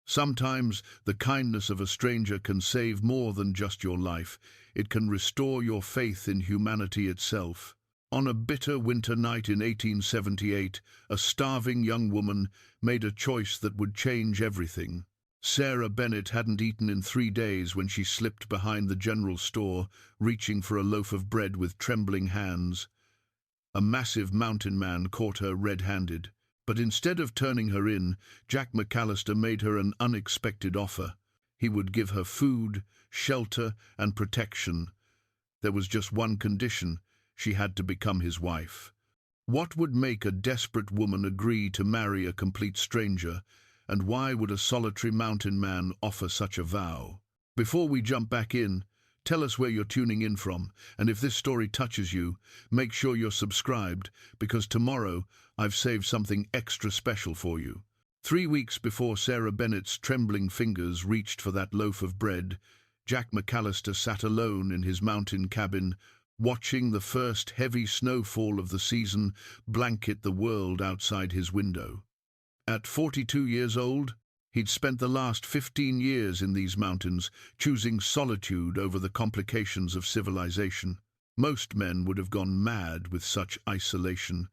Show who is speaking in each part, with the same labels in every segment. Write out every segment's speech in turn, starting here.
Speaker 1: Sometimes the kindness of a stranger can save more than just your life. It can restore your faith in humanity itself. On a bitter winter night in 1878, a starving young woman made a choice that would change everything. Sarah Bennett hadn't eaten in 3 days when she slipped behind the general store, reaching for a loaf of bread with trembling hands. A massive mountain man caught her red-handed. But instead of turning her in, Jack McCallister made her an unexpected offer. He would give her food, shelter, and protection. There was just one condition: she had to become his wife. What would make a desperate woman agree to marry a complete stranger, and why would a solitary mountain man offer such a vow? Before we jump back in, tell us where you're tuning in from, and if this story touches you, make sure you're subscribed, because tomorrow I've saved something extra special for you. 3 weeks before Sarah Bennett's trembling fingers reached for that loaf of bread, Jack McCallister sat alone in his mountain cabin, watching the first heavy snowfall of the season blanket the world outside his window. At 42 years old, he'd spent the last 15 years in these mountains, choosing solitude over the complications of civilization. Most men would have gone mad with such isolation,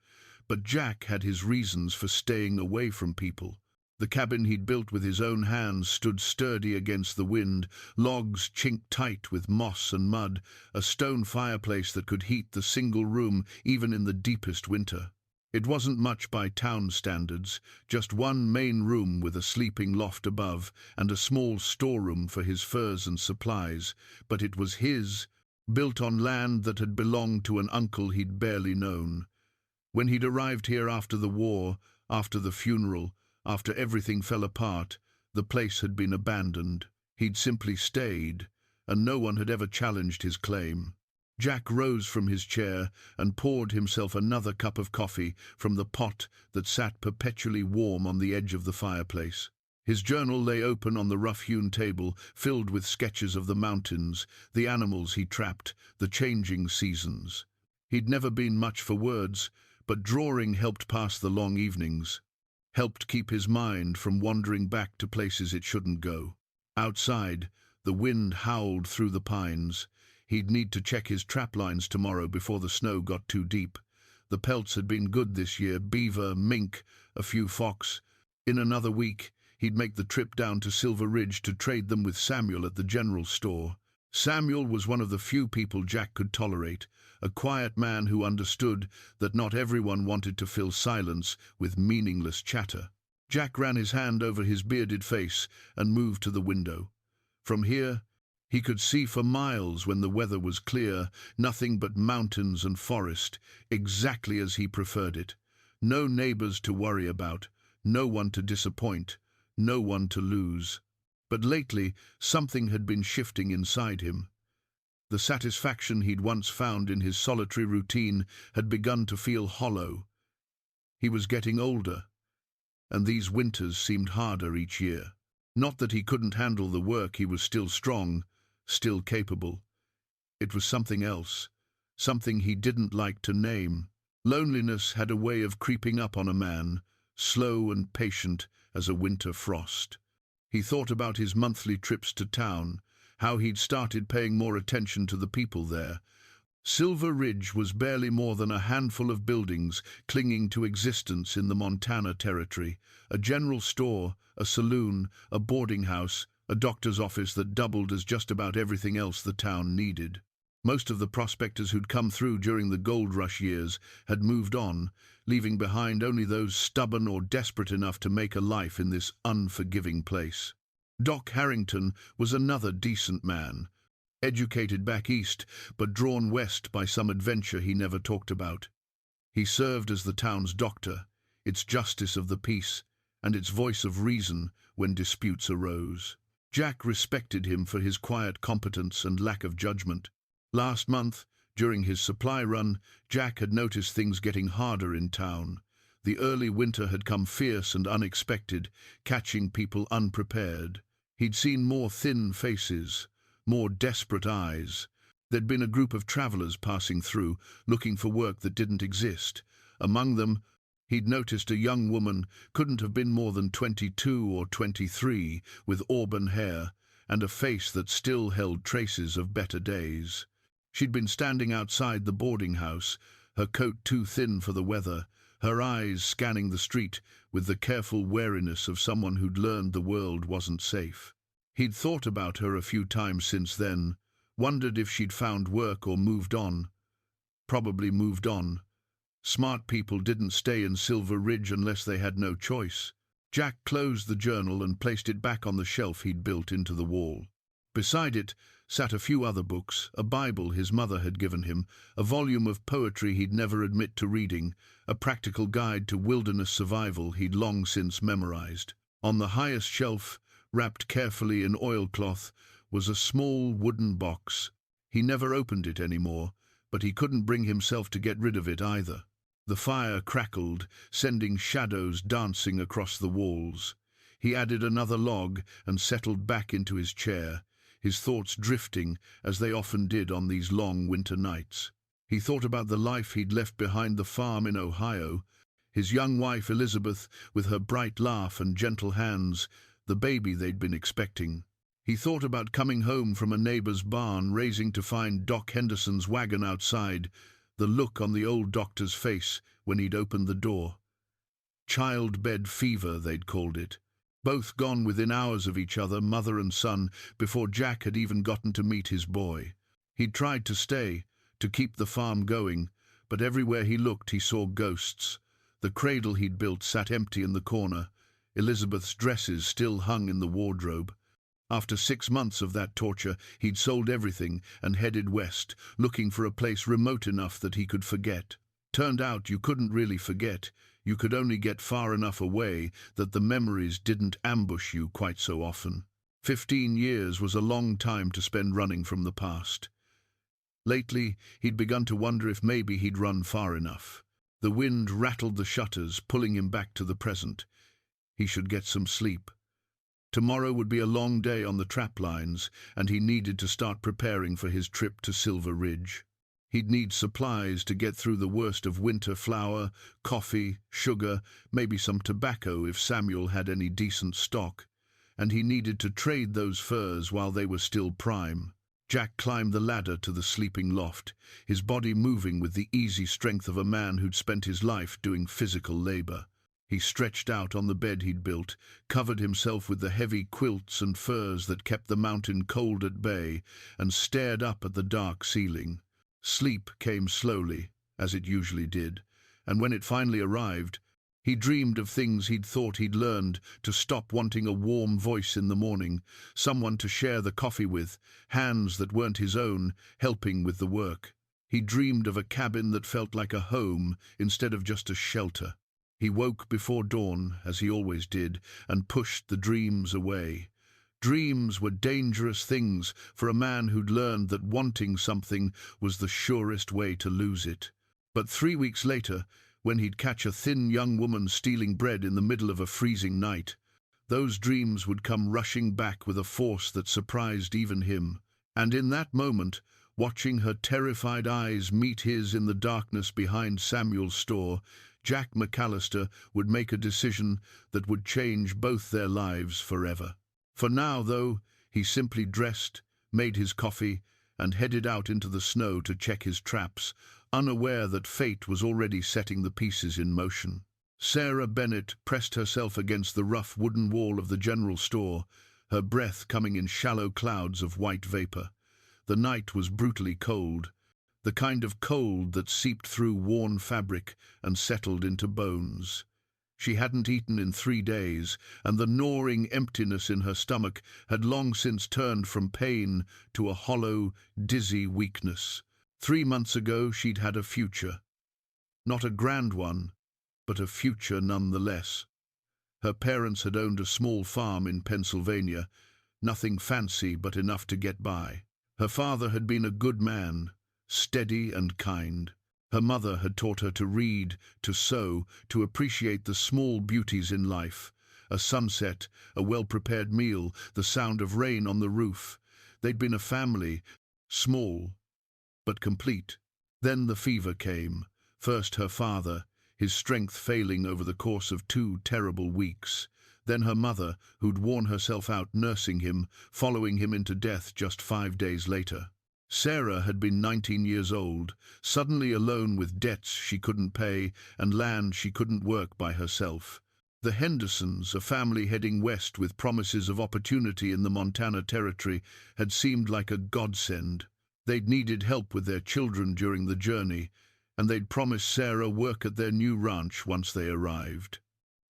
Speaker 1: but Jack had his reasons for staying away from people. The cabin he'd built with his own hands stood sturdy against the wind, logs chinked tight with moss and mud, a stone fireplace that could heat the single room even in the deepest winter. It wasn't much by town standards, just one main room with a sleeping loft above and a small storeroom for his furs and supplies, but it was his, built on land that had belonged to an uncle he'd barely known. When he'd arrived here after the war, after the funeral, after everything fell apart, the place had been abandoned. He'd simply stayed, and no one had ever challenged his claim. Jack rose from his chair and poured himself another cup of coffee from the pot that sat perpetually warm on the edge of the fireplace. His journal lay open on the rough-hewn table, filled with sketches of the mountains, the animals he trapped, the changing seasons. He'd never been much for words, but drawing helped pass the long evenings, helped keep his mind from wandering back to places it shouldn't go. Outside, the wind howled through the pines. He'd need to check his trap lines tomorrow before the snow got too deep. The pelts had been good this year: beaver, mink, a few fox. In another week, he'd make the trip down to Silver Ridge to trade them with Samuel at the general store. Samuel was one of the few people Jack could tolerate, a quiet man who understood that not everyone wanted to fill silence with meaningless chatter. Jack ran his hand over his bearded face and moved to the window. From here, he could see for miles when the weather was clear, nothing but mountains and forest, exactly as he preferred it. No neighbors to worry about, no one to disappoint, no one to lose. But lately, something had been shifting inside him. The satisfaction he'd once found in his solitary routine had begun to feel hollow. He was getting older, and these winters seemed harder each year. Not that he couldn't handle the work, he was still strong, still capable. It was something else, something he didn't like to name. Loneliness had a way of creeping up on a man, slow and patient as a winter frost. He thought about his monthly trips to town, how he'd started paying more attention to the people there. Silver Ridge was barely more than a handful of buildings clinging to existence in the Montana Territory: a general store, a saloon, a boarding house, a doctor's office that doubled as just about everything else the town needed. Most of the prospectors who'd come through during the gold rush years had moved on, leaving behind only those stubborn or desperate enough to make a life in this unforgiving place. Doc Harrington was another decent man, educated back east, but drawn west by some adventure he never talked about. He served as the town's doctor, its justice of the peace, and its voice of reason when disputes arose. Jack respected him for his quiet competence and lack of judgment. Last month, during his supply run, Jack had noticed things getting harder in town. The early winter had come fierce and unexpected, catching people unprepared. He'd seen more thin faces, more desperate eyes. There'd been a group of travelers passing through, looking for work that didn't exist. Among them, He'd noticed a young woman, couldn't have been more than 22 or 23, with auburn hair and a face that still held traces of better days. She'd been standing outside the boarding house, her coat too thin for the weather, her eyes scanning the street with the careful wariness of someone who'd learned the world wasn't safe. He'd thought about her a few times since then, wondered if she'd found work or moved on. Probably moved on. Smart people didn't stay in Silver Ridge unless they had no choice. Jack closed the journal and placed it back on the shelf he'd built into the wall. Beside it sat a few other books, a Bible his mother had given him, a volume of poetry he'd never admit to reading, a practical guide to wilderness survival he'd long since memorized. On the highest shelf, wrapped carefully in oilcloth, was a small wooden box. He never opened it anymore, but he couldn't bring himself to get rid of it either. The fire crackled, sending shadows dancing across the walls. He added another log and settled back into his chair, his thoughts drifting, as they often did on these long winter nights. He thought about the life he'd left behind the farm in Ohio, his young wife Elizabeth with her bright laugh and gentle hands, the baby they'd been expecting. He thought about coming home from a neighbor's barn, raising to find Doc Henderson's wagon outside, the look on the old doctor's face when he'd opened the door. Childbed fever, they'd called it. Both gone within hours of each other, mother and son, before Jack had even gotten to meet his boy. He'd tried to stay, to keep the farm going, but everywhere he looked he saw ghosts. The cradle he'd built sat empty in the corner. Elizabeth's dresses still hung in the wardrobe. After 6 months of that torture, he'd sold everything and headed west, looking for a place remote enough that he could forget. Turned out you couldn't really forget. You could only get far enough away that the memories didn't ambush you quite so often. 15 years was a long time to spend running from the past. Lately, he'd begun to wonder if maybe he'd run far enough. The wind rattled the shutters, pulling him back to the present. He should get some sleep. Tomorrow would be a long day on the trap lines, and he needed to start preparing for his trip to Silver Ridge. He'd need supplies to get through the worst of winter: flour, coffee, sugar, maybe some tobacco if Samuel had any decent stock. And he needed to trade those furs while they were still prime. Jack climbed the ladder to the sleeping loft, his body moving with the easy strength of a man who'd spent his life doing physical labor. He stretched out on the bed he'd built, covered himself with the heavy quilts and furs that kept the mountain cold at bay, and stared up at the dark ceiling. Sleep came slowly, as it usually did, and when it finally arrived, he dreamed of things he'd thought he'd learned: to stop wanting a warm voice in the morning, someone to share the coffee with, hands that weren't his own, helping with the work. He dreamed of a cabin that felt like a home instead of just a shelter. He woke before dawn, as he always did, and pushed the dreams away. Dreams were dangerous things for a man who'd learned that wanting something was the surest way to lose it. But 3 weeks later, when he'd catch a thin young woman stealing bread in the middle of a freezing night, those dreams would come rushing back with a force that surprised even him. And in that moment, watching her terrified eyes meet his in the darkness behind Samuel's store, Jack McCallister would make a decision that would change both their lives forever. For now, though, he simply dressed, made his coffee, and headed out into the snow to check his traps, unaware that fate was already setting the pieces in motion. Sarah Bennett pressed herself against the rough wooden wall of the general store, her breath coming in shallow clouds of white vapor. The night was brutally cold, the kind of cold that seeped through worn fabric and settled into bones. She hadn't eaten in 3 days, and the gnawing emptiness in her stomach had long since turned from pain to a hollow, dizzy weakness. 3 months ago she'd had a future. Not a grand one, but a future nonetheless. Her parents had owned a small farm in Pennsylvania, nothing fancy but enough to get by. Her father had been a good man, steady and kind. Her mother had taught her to read, to sew, to appreciate the small beauties in life: a sunset, a well-prepared meal, the sound of rain on the roof. They'd been a family, small, but complete. Then the fever came. First her father, his strength failing over the course of 2 terrible weeks. Then her mother, who'd worn herself out nursing him, following him into death just 5 days later. Sarah had been 19 years old, suddenly alone with debts she couldn't pay and land she couldn't work by herself. The Hendersons, a family heading west with promises of opportunity in the Montana Territory, had seemed like a godsend. They'd needed help with their children during the journey, and they'd promised Sarah work at their new ranch once they arrived.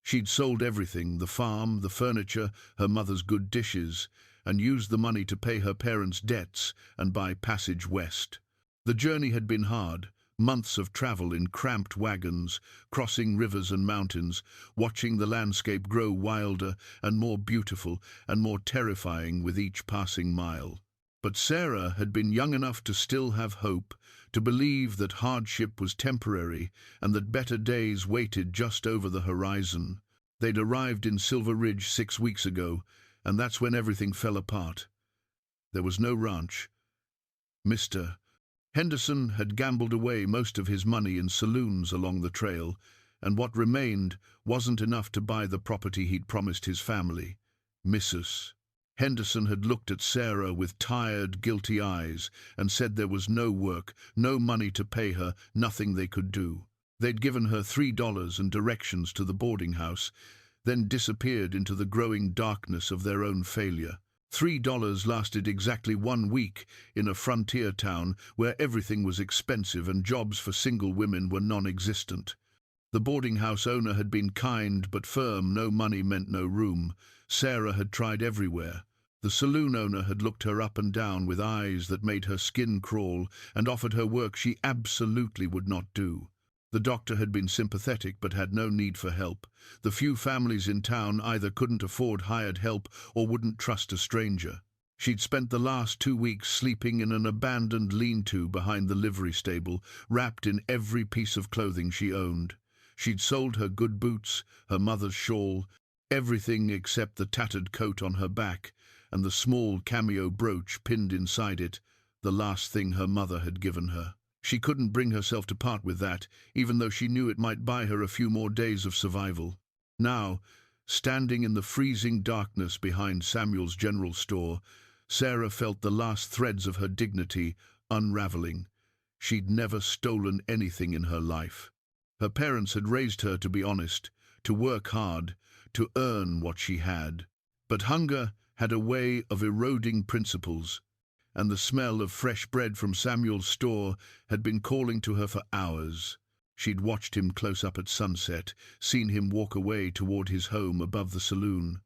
Speaker 1: She'd sold everything, the farm, the furniture, her mother's good dishes, and used the money to pay her parents' debts and buy passage west. The journey had been hard, months of travel in cramped wagons, crossing rivers and mountains, watching the landscape grow wilder and more beautiful and more terrifying with each passing mile. But Sarah had been young enough to still have hope, to believe that hardship was temporary and that better days waited just over the horizon. They'd arrived in Silver Ridge 6 weeks ago, and that's when everything fell apart. There was no ranch. Mr. Henderson had gambled away most of his money in saloons along the trail, and what remained wasn't enough to buy the property he'd promised his family. Mrs. Henderson had looked at Sarah with tired, guilty eyes and said there was no work, no money to pay her, nothing they could do. They'd given her $3 and directions to the boarding house, then disappeared into the growing darkness of their own failure. $3 lasted exactly 1 week in a frontier town where everything was expensive and jobs for single women were non-existent. The boarding house owner had been kind but firm. No money meant no room. Sarah had tried everywhere. The saloon owner had looked her up and down with eyes that made her skin crawl and offered her work she absolutely would not do. The doctor had been sympathetic but had no need for help. The few families in town either couldn't afford hired help or wouldn't trust a stranger. She'd spent the last 2 weeks sleeping in an abandoned lean-to behind the livery stable, wrapped in every piece of clothing she owned. She'd sold her good boots, her mother's shawl, everything except the tattered coat on her back and the small cameo brooch pinned inside it, the last thing her mother had given her. She couldn't bring herself to part with that, even though she knew it might buy her a few more days of survival. Now, standing in the freezing darkness behind Samuel's general store, Sarah felt the last threads of her dignity unraveling. She'd never stolen anything in her life. Her parents had raised her to be honest, to work hard, to earn what she had. But hunger had a way of eroding principles, and the smell of fresh bread from Samuel's store had been calling to her for hours. She'd watched him close up at sunset, seen him walk away toward his home above the saloon.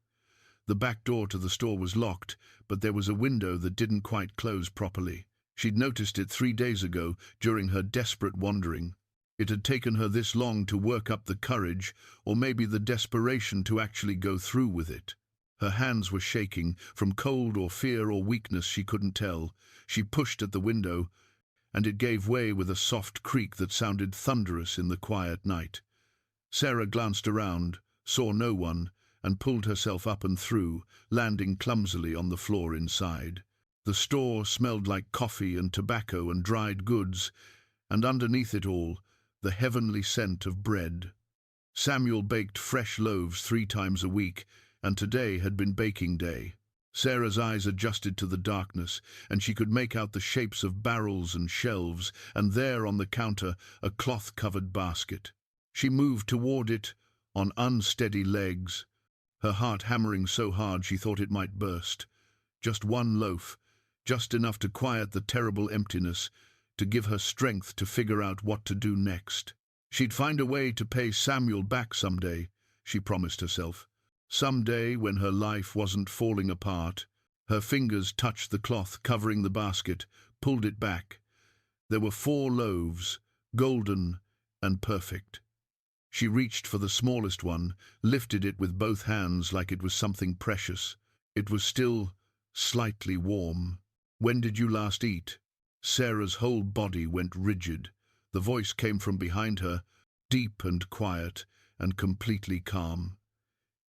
Speaker 1: The back door to the store was locked, but there was a window that didn't quite close properly. She'd noticed it 3 days ago during her desperate wandering. It had taken her this long to work up the courage, or maybe the desperation, to actually go through with it. Her hands were shaking, from cold or fear or weakness she couldn't tell. She pushed at the window, and it gave way with a soft creak that sounded thunderous in the quiet night. Sarah glanced around, saw no one, and pulled herself up and through, landing clumsily on the floor inside. The store smelled like coffee and tobacco and dried goods, and underneath it all, the heavenly scent of bread. Samuel baked fresh loaves 3 times a week, and today had been baking day. Sarah's eyes adjusted to the darkness, and she could make out the shapes of barrels and shelves, and there on the counter a cloth-covered basket. She moved toward it on unsteady legs, her heart hammering so hard she thought it might burst. Just 1 loaf, just enough to quiet the terrible emptiness, to give her strength to figure out what to do next. She'd find a way to pay Samuel back someday, she promised herself. Someday, when her life wasn't falling apart. Her fingers touched the cloth covering the basket, pulled it back. There were 4 loaves, golden and perfect. She reached for the smallest one, lifted it with both hands like it was something precious. It was still slightly warm. "When did you last eat?" Sarah's whole body went rigid. The voice came from behind her, deep and quiet and completely calm.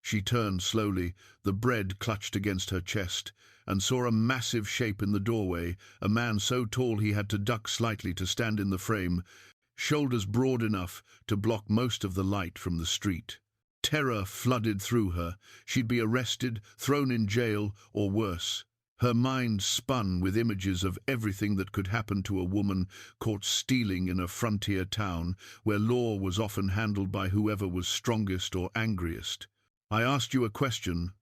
Speaker 1: She turned slowly, the bread clutched against her chest, and saw a massive shape in the doorway, a man so tall he had to duck slightly to stand in the frame. shoulders broad enough to block most of the light from the street. Terror flooded through her. She'd be arrested, thrown in jail, or worse. Her mind spun with images of everything that could happen to a woman caught stealing in a frontier town where law was often handled by whoever was strongest or angriest. "I asked you a question."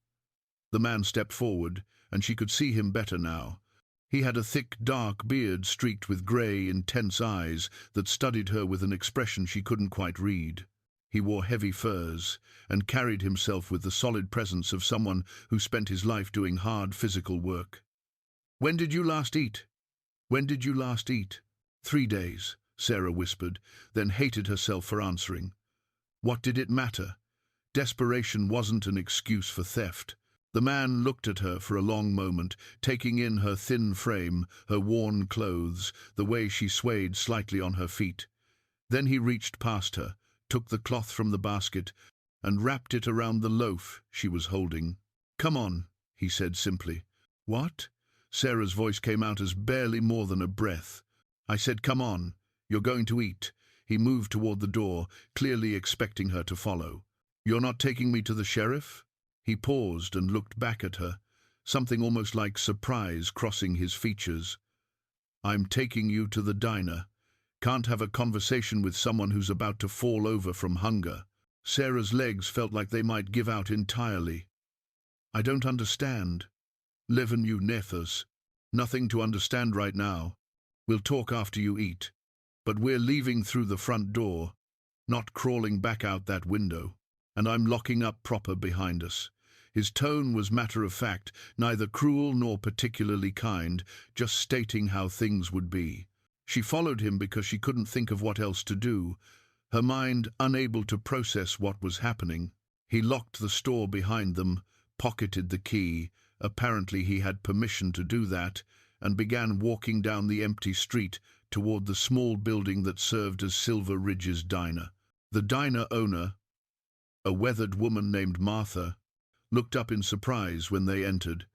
Speaker 1: The man stepped forward, and she could see him better now. He had a thick, dark beard streaked with grey, intense eyes that studied her with an expression she couldn't quite read. He wore heavy furs and carried himself with the solid presence of someone who spent his life doing hard physical work. "When did you last eat? When did you last eat?" 3 days, Sarah whispered, then hated herself for answering. What did it matter? Desperation wasn't an excuse for theft. The man looked at her for a long moment, taking in her thin frame, her worn clothes, the way she swayed slightly on her feet. Then he reached past her, took the cloth from the basket, and wrapped it around the loaf she was holding. "Come on," he said simply. "What?" Sarah's voice came out as barely more than a breath. "I said, come on. You're going to eat." He moved toward the door, clearly expecting her to follow. "You're not taking me to the sheriff?" He paused and looked back at her, something almost like surprise crossing his features. "I'm taking you to the diner. Can't have a conversation with someone who's about to fall over from hunger." Sarah's legs felt like they might give out entirely. "I don't understand." "Leven you nethers. Nothing to understand right now. We'll talk after you eat. But we're leaving through the front door, not crawling back out that window. And I'm locking up proper behind us." His tone was matter-of-fact, neither cruel nor particularly kind, just stating how things would be. She followed him because she couldn't think of what else to do, her mind unable to process what was happening. He locked the store behind them, pocketed the key, apparently he had permission to do that, and began walking down the empty street toward the small building that served as Silver Ridge's diner. The diner owner, a weathered woman named Martha, looked up in surprise when they entered.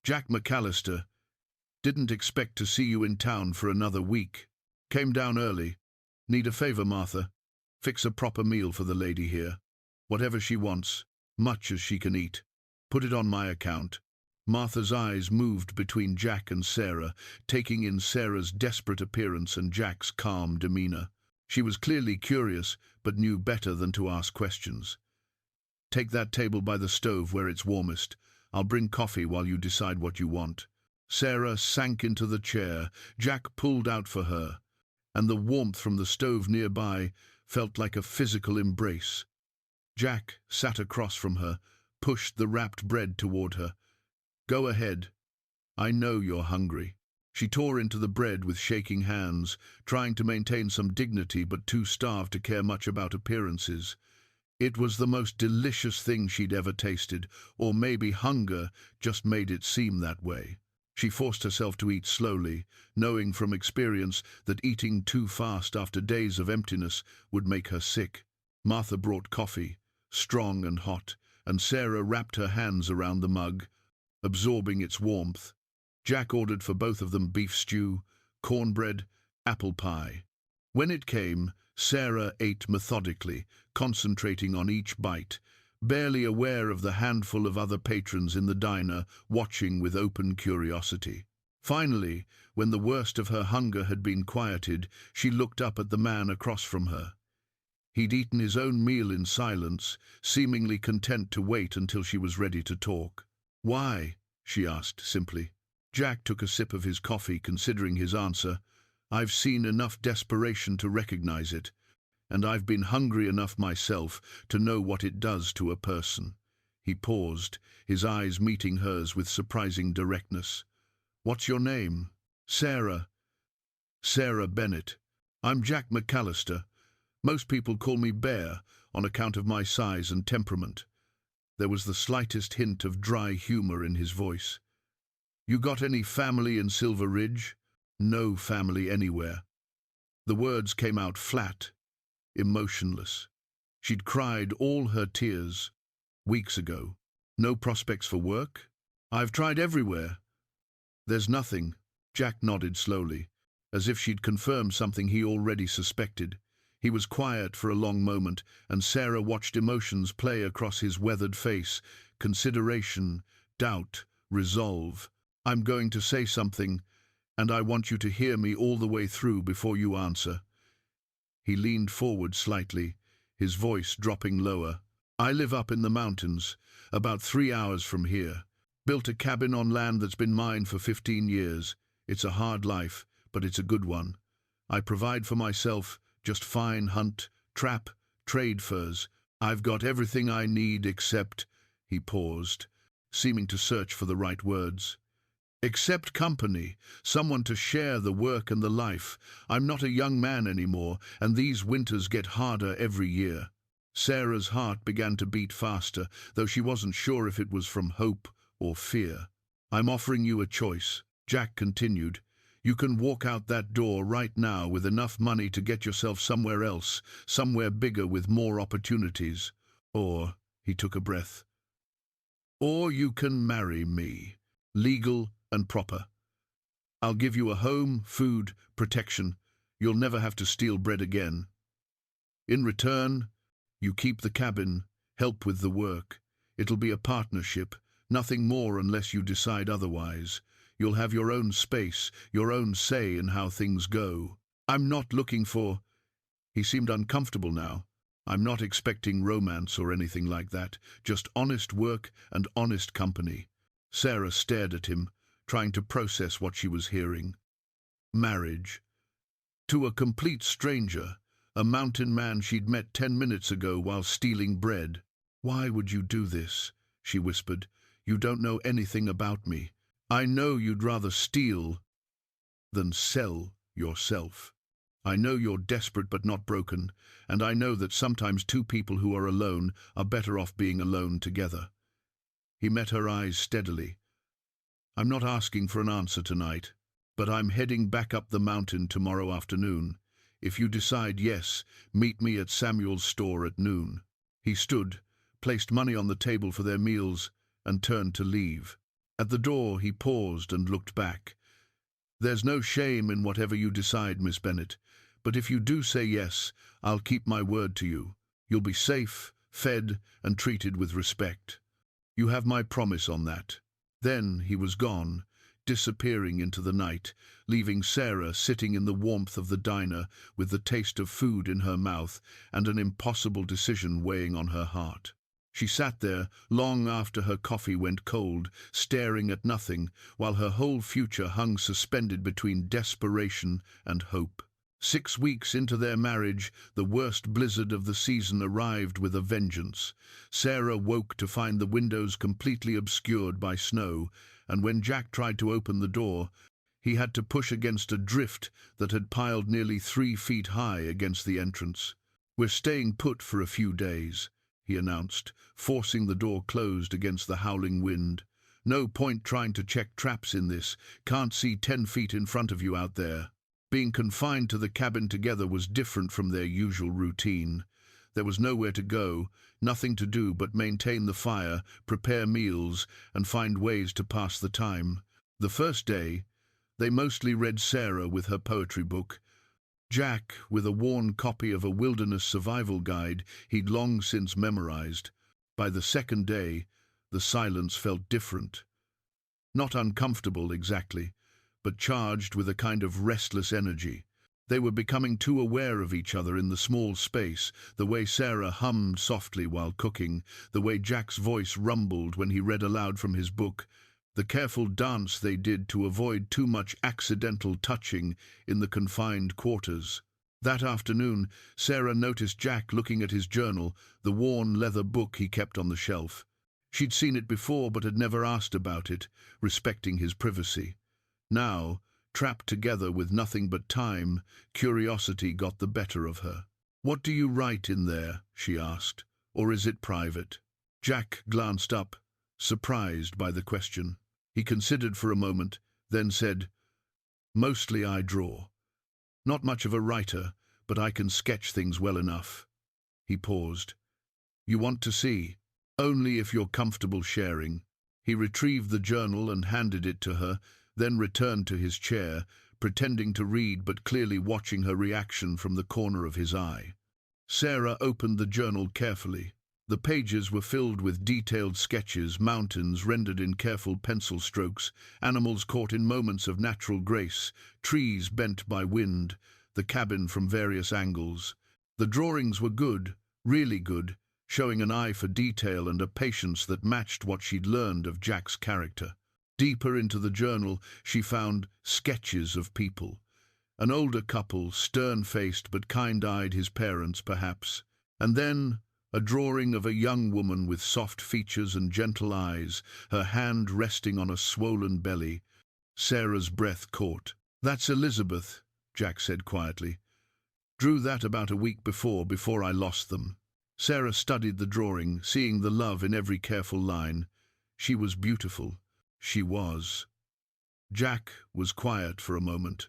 Speaker 1: "Jack McCallister. Didn't expect to see you in town for another week. Came down early. Need a favor, Martha? Fix a proper meal for the lady here. Whatever she wants, much as she can eat. Put it on my account." Martha's eyes moved between Jack and Sarah, taking in Sarah's desperate appearance and Jack's calm demeanor. She was clearly curious, but knew better than to ask questions. "Take that table by the stove where it's warmest. I'll bring coffee while you decide what you want." Sarah sank into the chair. Jack pulled out for her, and the warmth from the stove nearby felt like a physical embrace. Jack sat across from her, pushed the wrapped bread toward her. "Go ahead. I know you're hungry." She tore into the bread with shaking hands, trying to maintain some dignity but too starved to care much about appearances. It was the most delicious thing she'd ever tasted, or maybe hunger just made it seem that way. She forced herself to eat slowly, knowing from experience that eating too fast after days of emptiness would make her sick. Martha brought coffee, strong and hot, and Sarah wrapped her hands around the mug, absorbing its warmth. Jack ordered for both of them beef stew, cornbread, apple pie. When it came, Sarah ate methodically, concentrating on each bite, barely aware of the handful of other patrons in the diner watching with open curiosity. Finally, when the worst of her hunger had been quieted, she looked up at the man across from her. He'd eaten his own meal in silence, seemingly content to wait until she was ready to talk. "Why?" she asked simply. Jack took a sip of his coffee, considering his answer. "I've seen enough desperation to recognize it, and I've been hungry enough myself to know what it does to a person." He paused, his eyes meeting hers with surprising directness. "What's your name?" "Sarah. Sarah Bennett. I'm Jack McCallister. Most people call me Bear on account of my size and temperament." There was the slightest hint of dry humor in his voice. "You got any family in Silver Ridge?" "No family anywhere." The words came out flat, emotionless. She'd cried all her tears weeks ago. "No prospects for work?" "I've tried everywhere." "There's nothing." Jack nodded slowly. as if she'd confirmed something he already suspected. He was quiet for a long moment, and Sarah watched emotions play across his weathered face: consideration, doubt, resolve. "I'm going to say something, and I want you to hear me all the way through before you answer." He leaned forward slightly, his voice dropping lower. "I live up in the mountains, about 3 hours from here. Built a cabin on land that's been mine for 15 years. It's a hard life, but it's a good one. I provide for myself, just fine, hunt, trap, trade furs. I've got everything I need except—" He paused, seeming to search for the right words. "Except company, someone to share the work and the life. I'm not a young man anymore, and these winters get harder every year." Sarah's heart began to beat faster, though she wasn't sure if it was from hope or fear. "I'm offering you a choice," Jack continued. "You can walk out that door right now with enough money to get yourself somewhere else, somewhere bigger with more opportunities. Or," he took a breath, "or you can marry me, legal and proper. I'll give you a home, food, protection. You'll never have to steal bread again. In return, you keep the cabin, help with the work. It'll be a partnership, nothing more unless you decide otherwise. You'll have your own space, your own say in how things go. I'm not looking for—" He seemed uncomfortable now. "I'm not expecting romance or anything like that, just honest work and honest company." Sarah stared at him, trying to process what she was hearing. Marriage. To a complete stranger, a mountain man she'd met 10 minutes ago while stealing bread. "Why would you do this?" she whispered. "You don't know anything about me. I know you'd rather steal than sell yourself. I know you're desperate but not broken, and I know that sometimes two people who are alone are better off being alone together." He met her eyes steadily. "I'm not asking for an answer tonight, but I'm heading back up the mountain tomorrow afternoon. If you decide yes, meet me at Samuel's store at noon." He stood, placed money on the table for their meals, and turned to leave. At the door he paused and looked back. "There's no shame in whatever you decide, Miss Bennett, but if you do say yes, I'll keep my word to you. You'll be safe, fed, and treated with respect. You have my promise on that." Then he was gone, disappearing into the night, leaving Sarah sitting in the warmth of the diner with the taste of food in her mouth and an impossible decision weighing on her heart. She sat there long after her coffee went cold, staring at nothing, while her whole future hung suspended between desperation and hope. 6 weeks into their marriage, the worst blizzard of the season arrived with a vengeance. Sarah woke to find the windows completely obscured by snow, and when Jack tried to open the door, he had to push against a drift that had piled nearly 3 feet high against the entrance. "We're staying put for a few days," he announced, forcing the door closed against the howling wind. "No point trying to check traps in this. Can't see 10 feet in front of you out there." Being confined to the cabin together was different from their usual routine. There was nowhere to go, nothing to do but maintain the fire, prepare meals, and find ways to pass the time. The first day, they mostly read Sarah with her poetry book, Jack with a worn copy of a wilderness survival guide he'd long since memorized. By the second day, the silence felt different. Not uncomfortable exactly, but charged with a kind of restless energy. They were becoming too aware of each other in the small space, the way Sarah hummed softly while cooking, the way Jack's voice rumbled when he read aloud from his book, the careful dance they did to avoid too much accidental touching in the confined quarters. That afternoon, Sarah noticed Jack looking at his journal, the worn leather book he kept on the shelf. She'd seen it before but had never asked about it, respecting his privacy. Now, trapped together with nothing but time, curiosity got the better of her. "What do you write in there?" she asked. "Or is it private?" Jack glanced up, surprised by the question. He considered for a moment, then said, "Mostly I draw. Not much of a writer, but I can sketch things well enough." He paused. "You want to see?" "Only if you're comfortable sharing." He retrieved the journal and handed it to her, then returned to his chair, pretending to read but clearly watching her reaction from the corner of his eye. Sarah opened the journal carefully. The pages were filled with detailed sketches, mountains rendered in careful pencil strokes, animals caught in moments of natural grace, trees bent by wind, the cabin from various angles. The drawings were good, really good, showing an eye for detail and a patience that matched what she'd learned of Jack's character. Deeper into the journal, she found sketches of people. An older couple, stern-faced but kind-eyed, his parents, perhaps. And then a drawing of a young woman with soft features and gentle eyes, her hand resting on a swollen belly. Sarah's breath caught. "That's Elizabeth," Jack said quietly. "Drew that about a week before I lost them." Sarah studied the drawing, seeing the love in every careful line. She was beautiful. She was. Jack was quiet for a moment.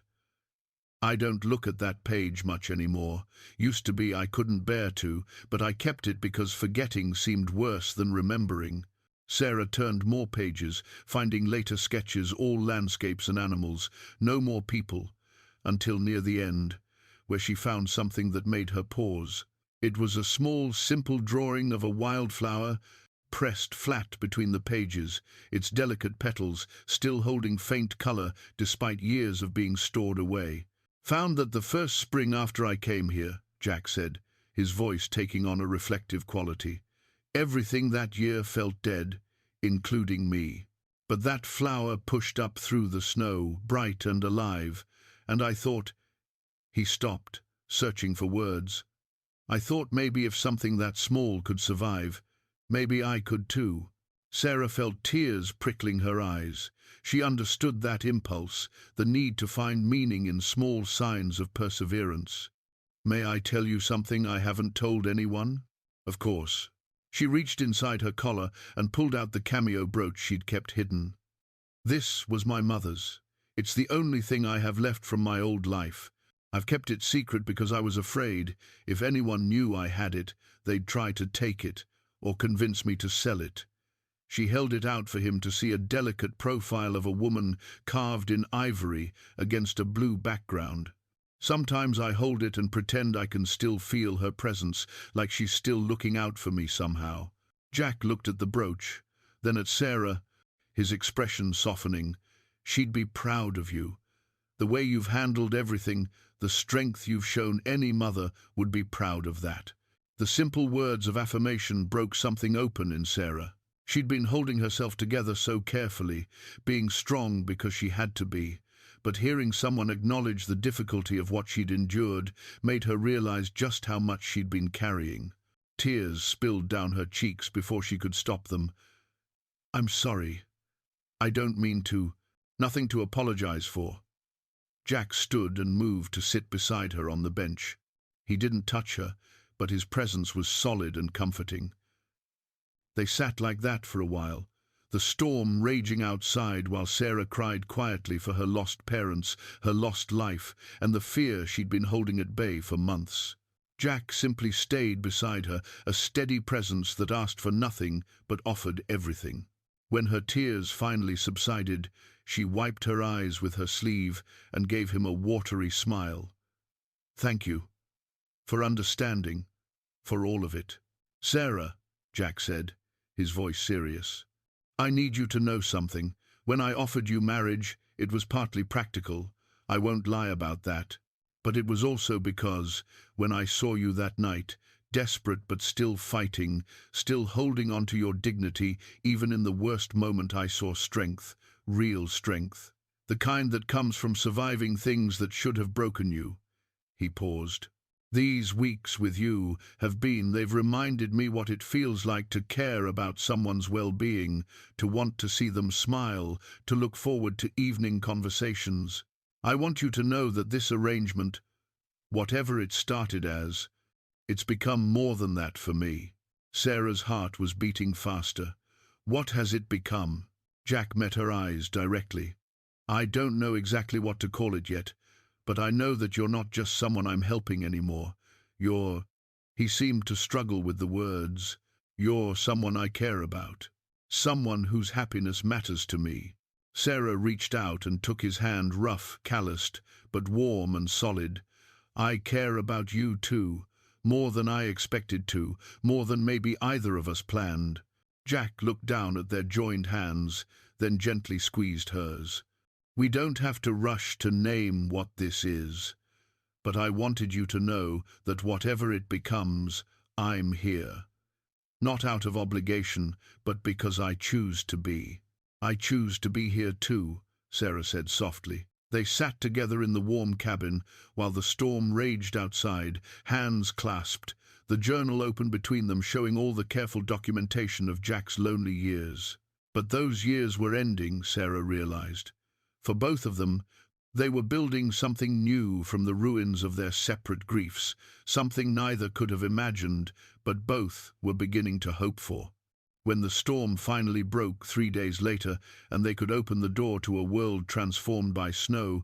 Speaker 1: "I don't look at that page much anymore. Used to be I couldn't bear to, but I kept it because forgetting seemed worse than remembering." Sarah turned more pages, finding later sketches, all landscapes and animals, no more people, until near the end, where she found something that made her pause. It was a small, simple drawing of a wildflower, pressed flat between the pages, its delicate petals still holding faint color despite years of being stored away. "Found that the first spring after I came here," Jack said, his voice taking on a reflective quality. "Everything that year felt dead, including me. But that flower pushed up through the snow, bright and alive, and I thought—" He stopped, searching for words. "I thought maybe if something that small could survive, maybe I could too." Sarah felt tears prickling her eyes. She understood that impulse, the need to find meaning in small signs of perseverance. "May I tell you something I haven't told anyone?" "Of course." She reached inside her collar and pulled out the cameo brooch she'd kept hidden. "This was my mother's. It's the only thing I have left from my old life. I've kept it secret because I was afraid if anyone knew I had it, they'd try to take it or convince me to sell it." She held it out for him to see, a delicate profile of a woman carved in ivory against a blue background. "Sometimes I hold it and pretend I can still feel her presence, like she's still looking out for me somehow." Jack looked at the brooch, then at Sarah, his expression softening. "She'd be proud of you. The way you've handled everything, the strength you've shown, any mother would be proud of that." The simple words of affirmation broke something open in Sarah. She'd been holding herself together so carefully, being strong because she had to be, but hearing someone acknowledge the difficulty of what she'd endured made her realize just how much she'd been carrying. Tears spilled down her cheeks before she could stop them. "I'm sorry. I don't mean to. Nothing to apologize for." Jack stood and moved to sit beside her on the bench. He didn't touch her, but his presence was solid and comforting. They sat like that for a while, the storm raging outside while Sarah cried quietly for her lost parents, her lost life, and the fear she'd been holding at bay for months. Jack simply stayed beside her, a steady presence that asked for nothing but offered everything. When her tears finally subsided, she wiped her eyes with her sleeve and gave him a watery smile. "Thank you. For understanding. For all of it." "Sarah," Jack said, his voice serious, "I need you to know something. When I offered you marriage, it was partly practical. I won't lie about that. But it was also because, when I saw you that night, desperate but still fighting, still holding on to your dignity, even in the worst moment, I saw strength, real strength. The kind that comes from surviving things that should have broken you." He paused. "These weeks with you they've reminded me what it feels like to care about someone's well-being, to want to see them smile, to look forward to evening conversations. I want you to know that this arrangement, whatever it started as, it's become more than that for me." Sarah's heart was beating faster. "What has it become?" Jack met her eyes directly. "I don't know exactly what to call it yet, but I know that you're not just someone I'm helping anymore. You're—" he seemed to struggle with the words. "You're someone I care about. Someone whose happiness matters to me." Sarah reached out and took his hand, rough, calloused, but warm and solid. "I care about you too, more than I expected to, more than maybe either of us planned." Jack looked down at their joined hands, then gently squeezed hers. "We don't have to rush to name what this is, but I wanted you to know that whatever it becomes, I'm here. Not out of obligation, but because I choose to be." "I choose to be here too," Sarah said softly. They sat together in the warm cabin while the storm raged outside, hands clasped, the journal open between them showing all the careful documentation of Jack's lonely years. But those years were ending, Sarah realized. For both of them, they were building something new from the ruins of their separate griefs, something neither could have imagined, but both were beginning to hope for. When the storm finally broke 3 days later and they could open the door to a world transformed by snow,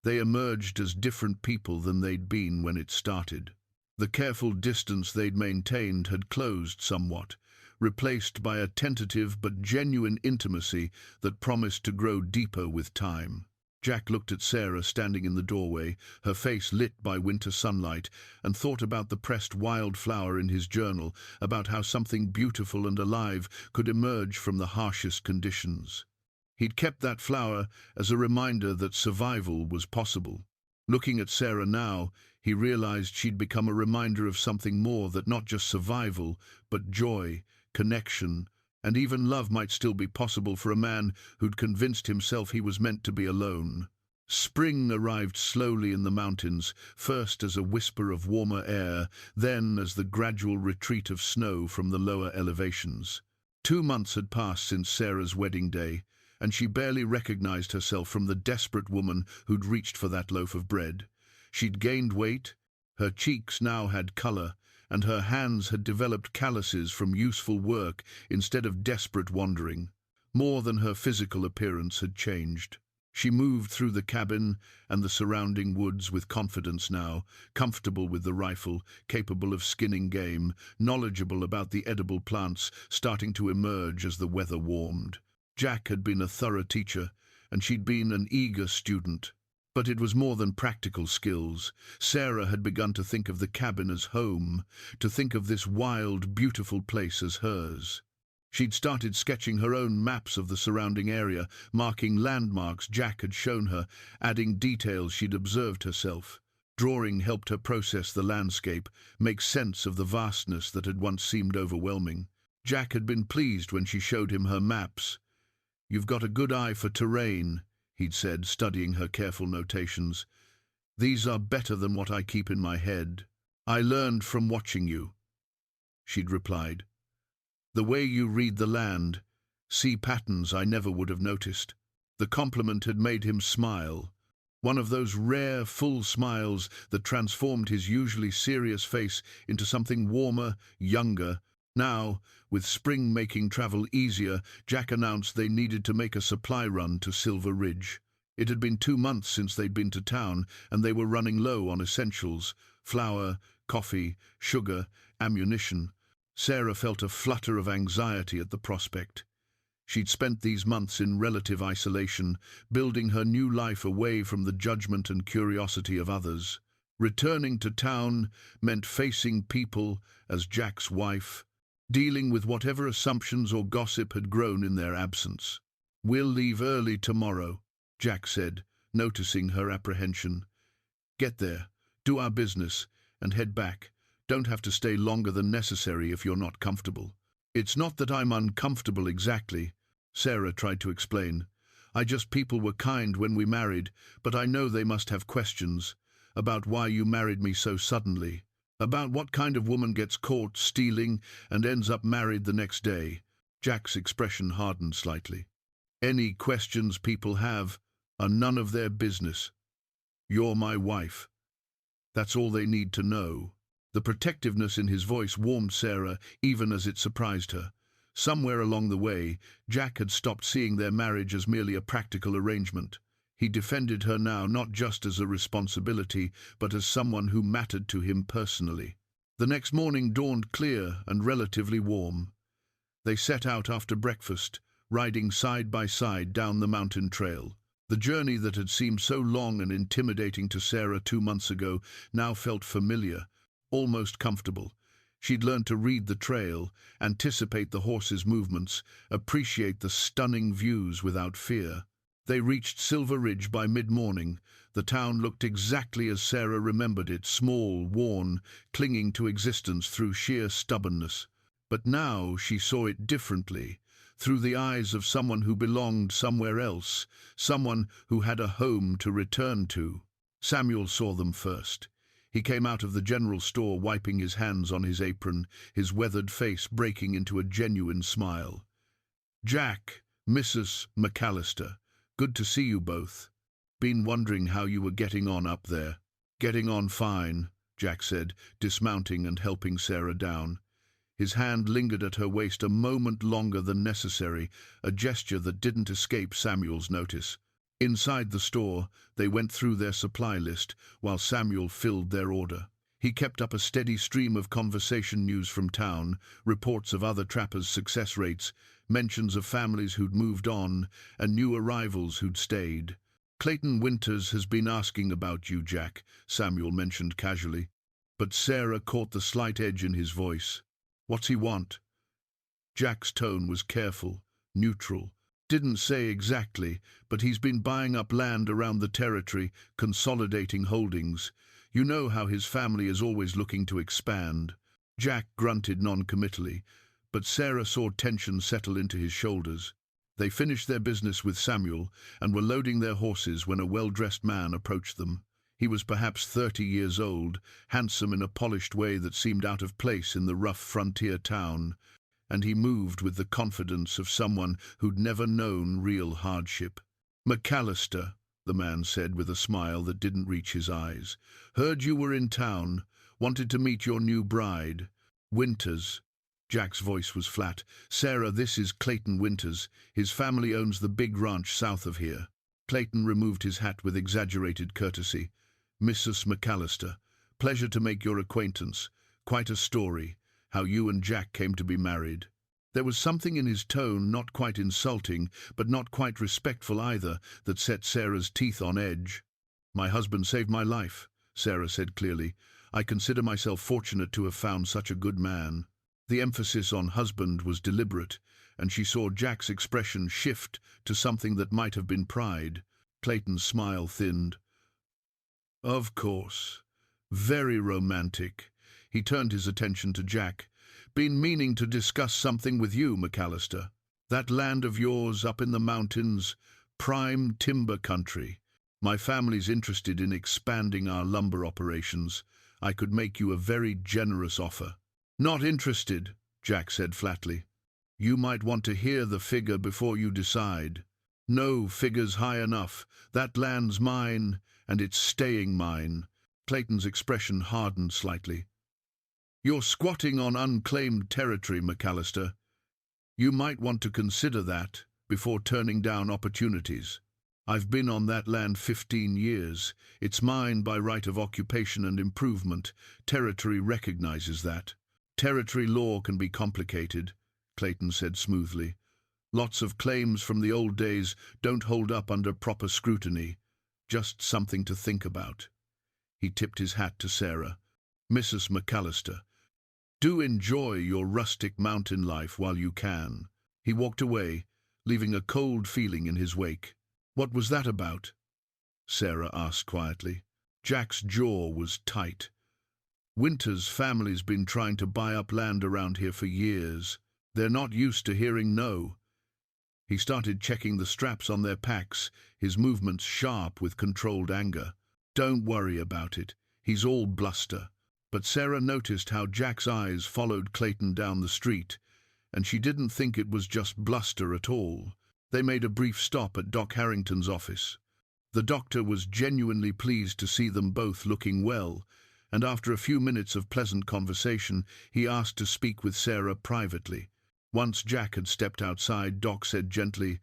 Speaker 1: they emerged as different people than they'd been when it started. The careful distance they'd maintained had closed somewhat, replaced by a tentative but genuine intimacy that promised to grow deeper with time. Jack looked at Sarah standing in the doorway, her face lit by winter sunlight, and thought about the pressed wildflower in his journal, about how something beautiful and alive could emerge from the harshest conditions. He'd kept that flower as a reminder that survival was possible. Looking at Sarah now, he realized she'd become a reminder of something more, that not just survival, but joy, connection, and even love might still be possible for a man who'd convinced himself he was meant to be alone. Spring arrived slowly in the mountains, first as a whisper of warmer air, then as the gradual retreat of snow from the lower elevations. 2 months had passed since Sarah's wedding day, and she barely recognized herself from the desperate woman who'd reached for that loaf of bread. She'd gained weight, her cheeks now had color, and her hands had developed calluses from useful work instead of desperate wandering. More than her physical appearance had changed. She moved through the cabin and the surrounding woods with confidence now, comfortable with the rifle, capable of skinning game, knowledgeable about the edible plants starting to emerge as the weather warmed. Jack had been a thorough teacher, and she'd been an eager student. But it was more than practical skills. Sarah had begun to think of the cabin as home, to think of this wild, beautiful place as hers. She'd started sketching her own maps of the surrounding area, marking landmarks Jack had shown her, adding details she'd observed herself. Drawing helped her process the landscape, make sense of the vastness that had once seemed overwhelming. Jack had been pleased when she showed him her maps. "You've got a good eye for terrain," he'd said, studying her careful notations. "These are better than what I keep in my head." "I learned from watching you," she'd replied. "The way you read the land, see patterns I never would have noticed." The compliment had made him smile, one of those rare, full smiles that transformed his usually serious face into something warmer, younger. Now, with spring making travel easier, Jack announced they needed to make a supply run to Silver Ridge. It had been 2 months since they'd been to town, and they were running low on essentials: flour, coffee, sugar, ammunition. Sarah felt a flutter of anxiety at the prospect. She'd spent these months in relative isolation, building her new life away from the judgment and curiosity of others. Returning to town meant facing people as Jack's wife, dealing with whatever assumptions or gossip had grown in their absence. "We'll leave early tomorrow," Jack said, noticing her apprehension. "Get there, do our business, and head back. Don't have to stay longer than necessary if you're not comfortable." "It's not that I'm uncomfortable exactly," Sarah tried to explain. People were kind when we married, but I know they must have questions about why you married me so suddenly. About what kind of woman gets caught stealing and ends up married the next day." Jack's expression hardened slightly. "Any questions people have are none of their business. You're my wife. That's all they need to know." The protectiveness in his voice warmed Sarah, even as it surprised her. Somewhere along the way, Jack had stopped seeing their marriage as merely a practical arrangement. He defended her now not just as a responsibility, but as someone who mattered to him personally. The next morning dawned clear and relatively warm. They set out after breakfast, riding side by side down the mountain trail. The journey that had seemed so long and intimidating to Sarah 2 months ago now felt familiar, almost comfortable. She'd learned to read the trail, anticipate the horses' movements, appreciate the stunning views without fear. They reached Silver Ridge by mid-morning. The town looked exactly as Sarah remembered it, small, worn, clinging to existence through sheer stubbornness. But now she saw it differently, through the eyes of someone who belonged somewhere else, someone who had a home to return to. Samuel saw them first. He came out of the general store wiping his hands on his apron, his weathered face breaking into a genuine smile. "Jack, Mrs. McCallister, good to see you both. Been wondering how you were getting on up there." "Getting on fine," Jack said, dismounting and helping Sarah down. His hand lingered at her waist a moment longer than necessary, a gesture that didn't escape Samuel's notice. Inside the store, they went through their supply list while Samuel filled their order. He kept up a steady stream of conversation news from town, reports of other trappers' success rates, mentions of families who'd moved on, and new arrivals who'd stayed. "Clayton Winters has been asking about you, Jack," Samuel mentioned casually. But Sarah caught the slight edge in his voice. "What's he want?" Jack's tone was careful, neutral. "Didn't say exactly, but he's been buying up land around the territory, consolidating holdings. You know how his family is always looking to expand." Jack grunted non-committally, but Sarah saw tension settle into his shoulders. They finished their business with Samuel and were loading their horses when a well-dressed man approached them. He was perhaps 30 years old, handsome in a polished way that seemed out of place in the rough frontier town, and he moved with the confidence of someone who'd never known real hardship. "McCallister," the man said with a smile that didn't reach his eyes. "Heard you were in town. Wanted to meet your new bride. Winters." Jack's voice was flat. "Sarah, this is Clayton Winters. His family owns the big ranch south of here." Clayton removed his hat with exaggerated courtesy. "Mrs. McCallister, pleasure to make your acquaintance. Quite a story, how you and Jack came to be married." There was something in his tone, not quite insulting, but not quite respectful either, that set Sarah's teeth on edge. "My husband saved my life," Sarah said clearly. "I consider myself fortunate to have found such a good man." The emphasis on husband was deliberate, and she saw Jack's expression shift to something that might have been pride. Clayton's smile thinned. "Of course. Very romantic." He turned his attention to Jack. "Been meaning to discuss something with you, McCallister. That land of yours up in the mountains, prime timber country. My family's interested in expanding our lumber operations. I could make you a very generous offer." "Not interested," Jack said flatly. "You might want to hear the figure before you decide." "No figure's high enough. That land's mine, and it's staying mine." Clayton's expression hardened slightly. "You're squatting on unclaimed territory, McCallister. You might want to consider that before turning down opportunities. I've been on that land 15 years. It's mine by right of occupation and improvement. Territory recognizes that." "Territory law can be complicated," Clayton said smoothly. "Lots of claims from the old days don't hold up under proper scrutiny. Just something to think about." He tipped his hat to Sarah. "Mrs. McCallister, do enjoy your rustic mountain life while you can." He walked away, leaving a cold feeling in his wake. "What was that about?" Sarah asked quietly. Jack's jaw was tight. "Winter's family's been trying to buy up land around here for years. They're not used to hearing no." He started checking the straps on their packs, his movements sharp with controlled anger. "Don't worry about it. He's all bluster." But Sarah noticed how Jack's eyes followed Clayton down the street, and she didn't think it was just bluster at all. They made a brief stop at Doc Harrington's office. The doctor was genuinely pleased to see them both looking well, and after a few minutes of pleasant conversation, he asked to speak with Sarah privately. Once Jack had stepped outside, Doc said gently,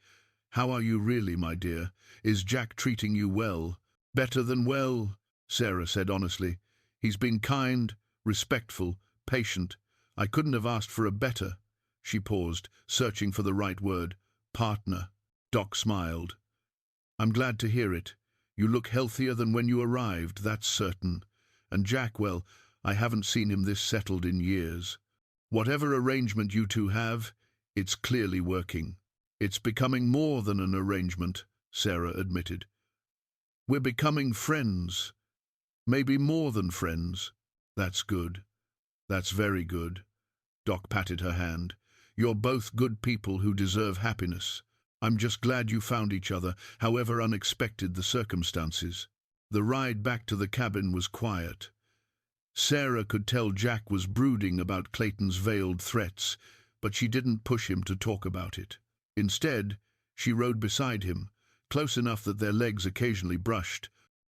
Speaker 1: "How are you really, my dear? Is Jack treating you well?" "Better than well," Sarah said honestly. "He's been kind, respectful, patient. I couldn't have asked for a better." She paused, searching for the right word. Partner. Doc smiled. I'm glad to hear it. You look healthier than when you arrived, that's certain. And Jack, well, I haven't seen him this settled in years. Whatever arrangement you two have, it's clearly working. It's becoming more than an arrangement, Sarah admitted. We're becoming friends. Maybe more than friends. That's good. That's very good. Doc patted her hand. You're both good people who deserve happiness. I'm just glad you found each other, however unexpected the circumstances. The ride back to the cabin was quiet. Sarah could tell Jack was brooding about Clayton's veiled threats, but she didn't push him to talk about it. Instead, she rode beside him, close enough that their legs occasionally brushed,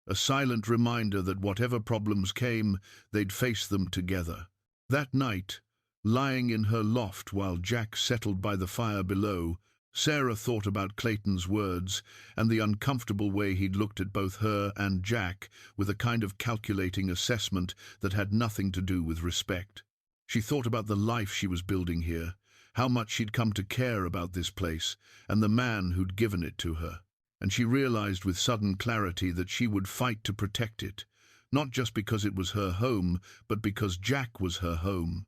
Speaker 1: a silent reminder that whatever problems came, they'd face them together. That night, lying in her loft while Jack settled by the fire below, Sarah thought about Clayton's words and the uncomfortable way he'd looked at both her and Jack with a kind of calculating assessment that had nothing to do with respect. She thought about the life she was building here, how much she'd come to care about this place, and the man who'd given it to her. And she realized with sudden clarity that she would fight to protect it, not just because it was her home, but because Jack was her home.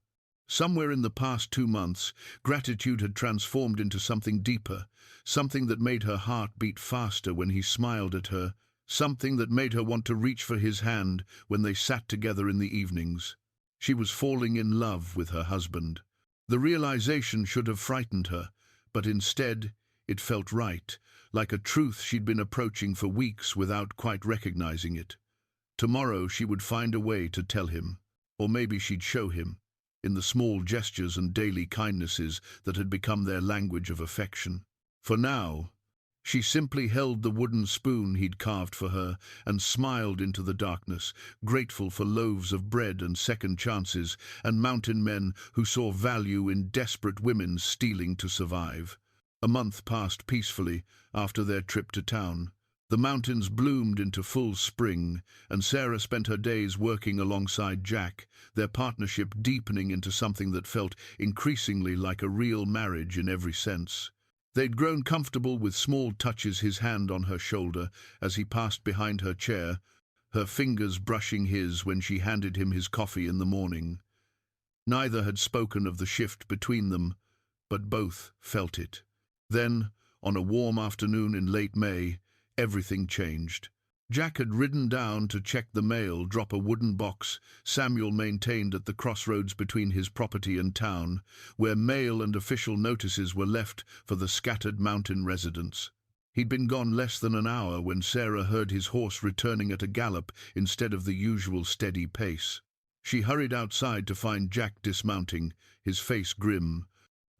Speaker 1: Somewhere in the past 2 months, gratitude had transformed into something deeper, something that made her heart beat faster when he smiled at her, something that made her want to reach for his hand when they sat together in the evenings. She was falling in love with her husband. The realization should have frightened her, but instead it felt right, like a truth she'd been approaching for weeks without quite recognizing it. Tomorrow she would find a way to tell him, or maybe she'd show him, in the small gestures and daily kindnesses that had become their language of affection. For now, she simply held the wooden spoon he'd carved for her and smiled into the darkness, grateful for loaves of bread and second chances and mountain men who saw value in desperate women stealing to survive. A month passed peacefully after their trip to town. The mountains bloomed into full spring, and Sarah spent her days working alongside Jack, their partnership deepening into something that felt increasingly like a real marriage in every sense. They'd grown comfortable with small touches, his hand on her shoulder as he passed behind her chair, her fingers brushing his when she handed him his coffee in the morning. Neither had spoken of the shift between them, but both felt it. Then, on a warm afternoon in late May, everything changed. Jack had ridden down to check the mail, drop a wooden box Samuel maintained at the crossroads between his property and town, where mail and official notices were left for the scattered mountain residents. He'd been gone less than an hour when Sarah heard his horse returning at a gallop instead of the usual steady pace. She hurried outside to find Jack dismounting, his face grim,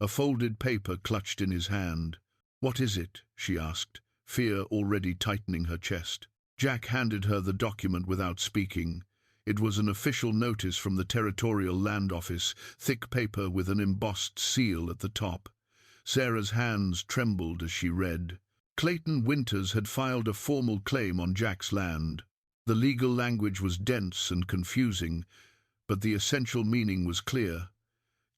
Speaker 1: a folded paper clutched in his hand. "What is it?" she asked, fear already tightening her chest. Jack handed her the document without speaking. It was an official notice from the Territorial Land Office, thick paper with an embossed seal at the top. Sarah's hands trembled as she read. Clayton Winters had filed a formal claim on Jack's land. The legal language was dense and confusing, but the essential meaning was clear.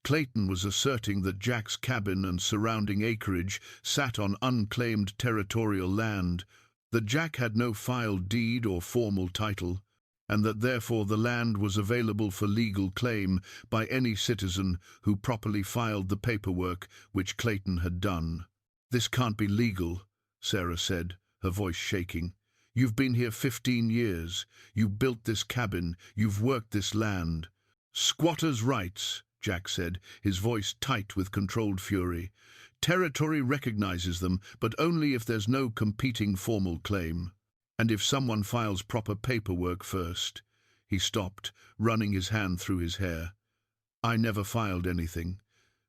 Speaker 1: Clayton was asserting that Jack's cabin and surrounding acreage sat on unclaimed territorial land, that Jack had no filed deed or formal title, and that therefore the land was available for legal claim by any citizen who properly filed the paperwork which Clayton had done. "This can't be legal," Sarah said, her voice shaking. "You've been here 15 years. You built this cabin. You've worked this land." "Squatters' rights," Jack said, his voice tight with controlled fury. "Territory recognizes them, but only if there's no competing formal claim. And if someone files proper paperwork first." He stopped, running his hand through his hair. "I never filed anything.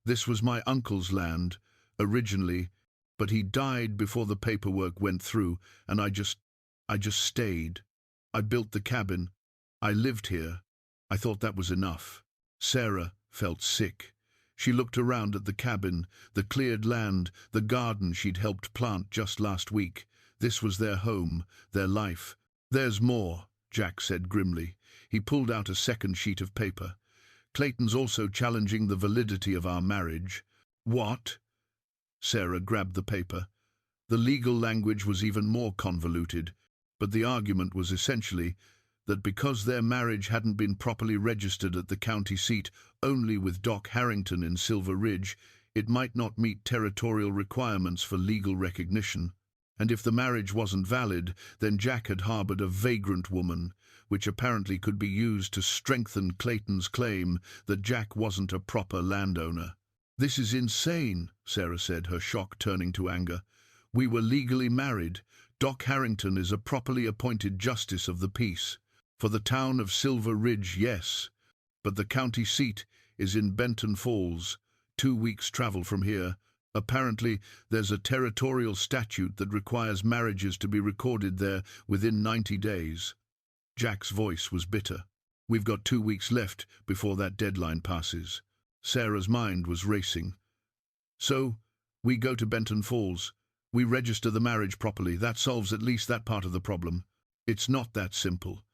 Speaker 1: This was my uncle's land, originally, but he died before the paperwork went through, and I just stayed. I built the cabin. I lived here. I thought that was enough." Sarah felt sick. She looked around at the cabin, the cleared land, the garden she'd helped plant just last week. This was their home, their life. "There's more," Jack said grimly. He pulled out a second sheet of paper. "Clayton's also challenging the validity of our marriage." "What?" Sarah grabbed the paper. The legal language was even more convoluted, but the argument was essentially that because their marriage hadn't been properly registered at the county seat only with Doc Harrington in Silver Ridge, it might not meet territorial requirements for legal recognition. And if the marriage wasn't valid, then Jack had harbored a vagrant woman, which apparently could be used to strengthen Clayton's claim that Jack wasn't a proper landowner. "This is insane," Sarah said, her shock turning to anger. "We were legally married. Doc Harrington is a properly appointed justice of the peace. For the town of Silver Ridge, yes. But the county seat is in Benton Falls, 2 weeks' travel from here. Apparently, there's a territorial statute that requires marriages to be recorded there within 90 days. Jack's voice was bitter. "We've got 2 weeks left before that deadline passes." Sarah's mind was racing. "So, we go to Benton Falls. We register the marriage properly. That solves at least that part of the problem." "It's not that simple.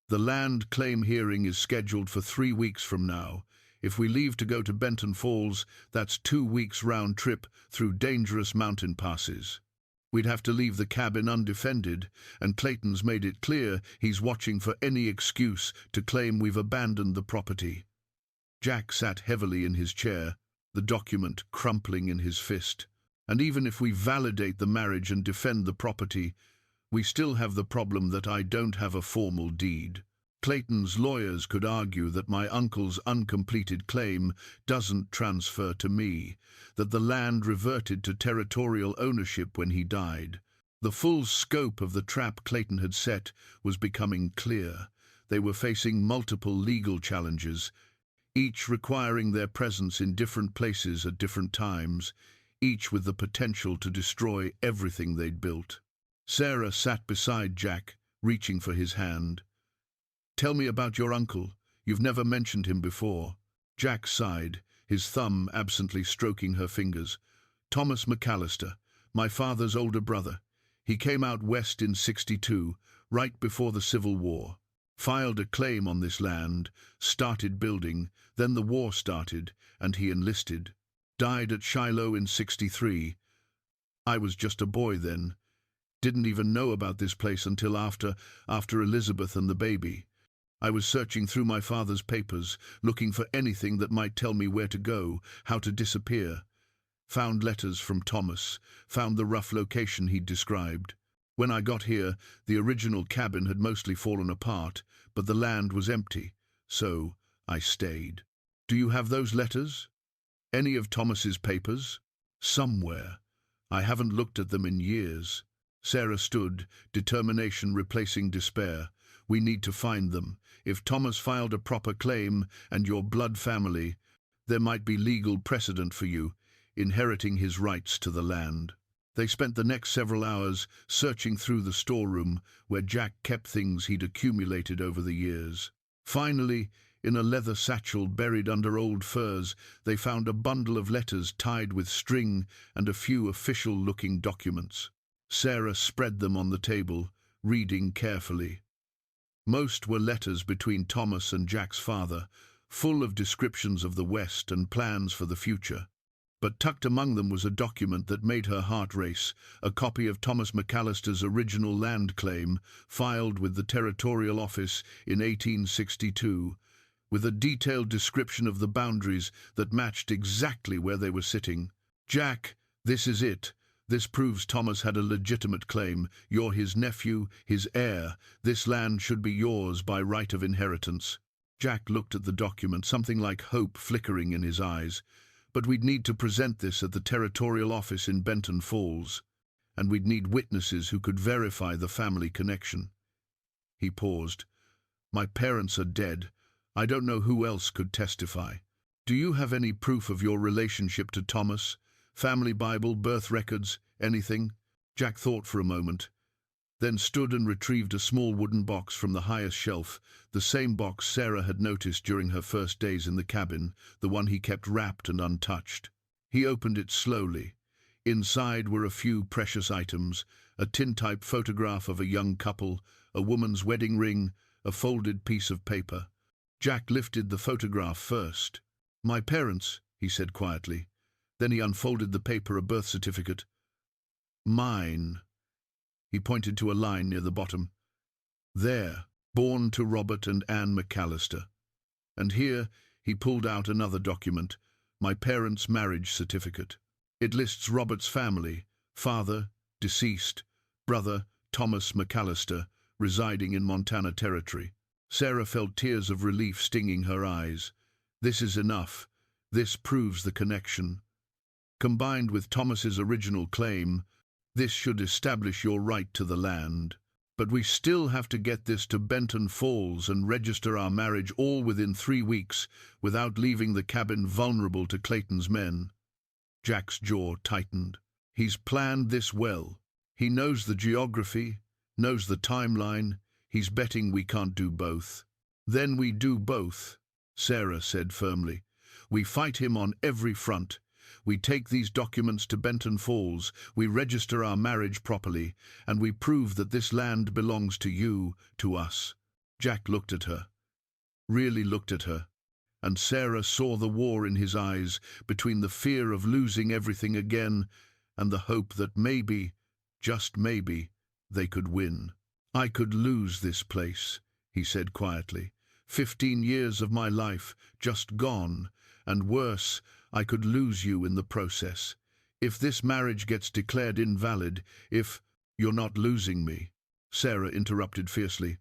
Speaker 1: The land claim hearing is scheduled for 3 weeks from now. If we leave to go to Benton Falls, that's 2 weeks round trip through dangerous mountain passes. We'd have to leave the cabin undefended, and Clayton's made it clear he's watching for any excuse to claim we've abandoned the property." Jack sat heavily in his chair, the document crumpling in his fist. "And even if we validate the marriage and defend the property, we still have the problem that I don't have a formal deed. Clayton's lawyers could argue that my uncle's uncompleted claim doesn't transfer to me, that the land reverted to territorial ownership when he died." The full scope of the trap Clayton had set was becoming clear. They were facing multiple legal challenges, each requiring their presence in different places at different times, each with the potential to destroy everything they'd built. Sarah sat beside Jack, reaching for his hand. "Tell me about your uncle. You've never mentioned him before." Jack sighed, his thumb absently stroking her fingers. "Thomas McCallister, my father's older brother. He came out west in '62, right before the Civil War. Filed a claim on this land, started building, then the war started, and he enlisted. Died at Shiloh in '63. I was just a boy then. Didn't even know about this place until after Elizabeth and the baby. I was searching through my father's papers, looking for anything that might tell me where to go, how to disappear. Found letters from Thomas, found the rough location he'd described. When I got here, the original cabin had mostly fallen apart, but the land was empty, so I stayed." "Do you have those letters? Any of Thomas's papers?" "Somewhere. I haven't looked at them in years." Sarah stood, determination replacing despair. "We need to find them. If Thomas filed a proper claim, and your blood family, there might be legal precedent for you, inheriting his rights to the land." They spent the next several hours searching through the storeroom where Jack kept things he'd accumulated over the years. Finally, in a leather satchel buried under old furs, they found a bundle of letters tied with string and a few official-looking documents. Sarah spread them on the table, reading carefully. Most were letters between Thomas and Jack's father, full of descriptions of the West and plans for the future. But tucked among them was a document that made her heart race, a copy of Thomas McCallister's original land claim, filed with the Territorial Office in 1862, with a detailed description of the boundaries that matched exactly where they were sitting. "Jack, this is it. This proves Thomas had a legitimate claim. You're his nephew, his heir. This land should be yours by right of inheritance." Jack looked at the document, something like hope flickering in his eyes. "But we'd need to present this at the Territorial Office in Benton Falls, and we'd need witnesses who could verify the family connection." He paused. "My parents are dead. I don't know who else could testify. Do you have any proof of your relationship to Thomas? Family Bible, birth records, anything?" Jack thought for a moment, then stood and retrieved a small wooden box from the highest shelf, the same box Sarah had noticed during her first days in the cabin, the one he kept wrapped and untouched. He opened it slowly. Inside were a few precious items, a tintype photograph of a young couple, a woman's wedding ring, a folded piece of paper. Jack lifted the photograph first. "My parents," he said quietly. Then he unfolded the paper, a birth certificate. Mine. He pointed to a line near the bottom. There, born to Robert and Anne McCallister. And here he pulled out another document, my parents' marriage certificate. It lists Robert's family, father, deceased, brother, Thomas McCallister, residing in Montana Territory. Sarah felt tears of relief stinging her eyes. This is enough. This proves the connection. Combined with Thomas's original claim, this should establish your right to the land. But we still have to get this to Benton Falls and register our marriage all within 3 weeks without leaving the cabin vulnerable to Clayton's men. Jack's jaw tightened. He's planned this well. He knows the geography, knows the timeline. He's betting we can't do both. Then we do both, Sarah said firmly. We fight him on every front. We take these documents to Benton Falls, we register our marriage properly, and we prove that this land belongs to you, to us. Jack looked at her, really looked at her, and Sarah saw the war in his eyes between the fear of losing everything again and the hope that maybe, just maybe, they could win. I could lose this place, he said quietly. 15 years of my life just gone, and worse, I could lose you in the process. If this marriage gets declared invalid, if you're not losing me, Sarah interrupted fiercely.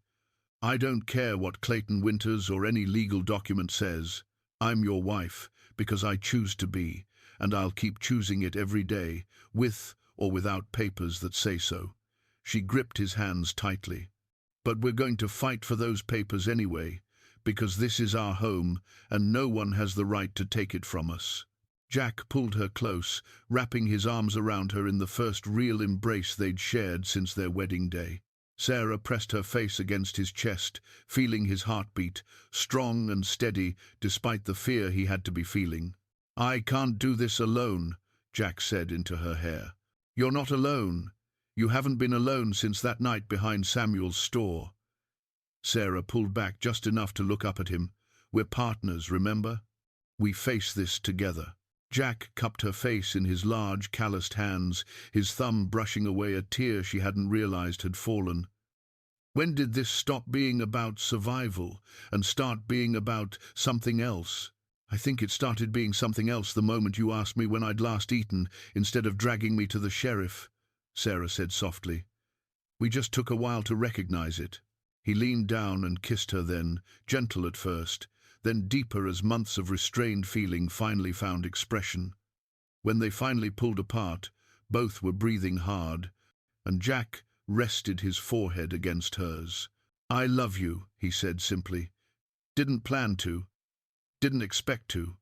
Speaker 1: I don't care what Clayton Winters or any legal document says. I'm your wife because I choose to be, and I'll keep choosing it every day, with or without papers that say so. She gripped his hands tightly. But we're going to fight for those papers anyway, because this is our home and no one has the right to take it from us. Jack pulled her close, wrapping his arms around her in the first real embrace they'd shared since their wedding day. Sarah pressed her face against his chest, feeling his heartbeat, strong and steady despite the fear he had to be feeling. I can't do this alone, Jack said into her hair. You're not alone. You haven't been alone since that night behind Samuel's store. Sarah pulled back just enough to look up at him. We're partners, remember? We face this together. Jack cupped her face in his large, calloused hands, his thumb brushing away a tear she hadn't realized had fallen. When did this stop being about survival and start being about something else? I think it started being something else the moment you asked me when I'd last eaten, instead of dragging me to the sheriff, Sarah said softly. We just took a while to recognize it. He leaned down and kissed her then, gentle at first, then deeper as months of restrained feeling finally found expression. When they finally pulled apart, both were breathing hard, and Jack rested his forehead against hers. I love you, he said simply. Didn't plan to, didn't expect to,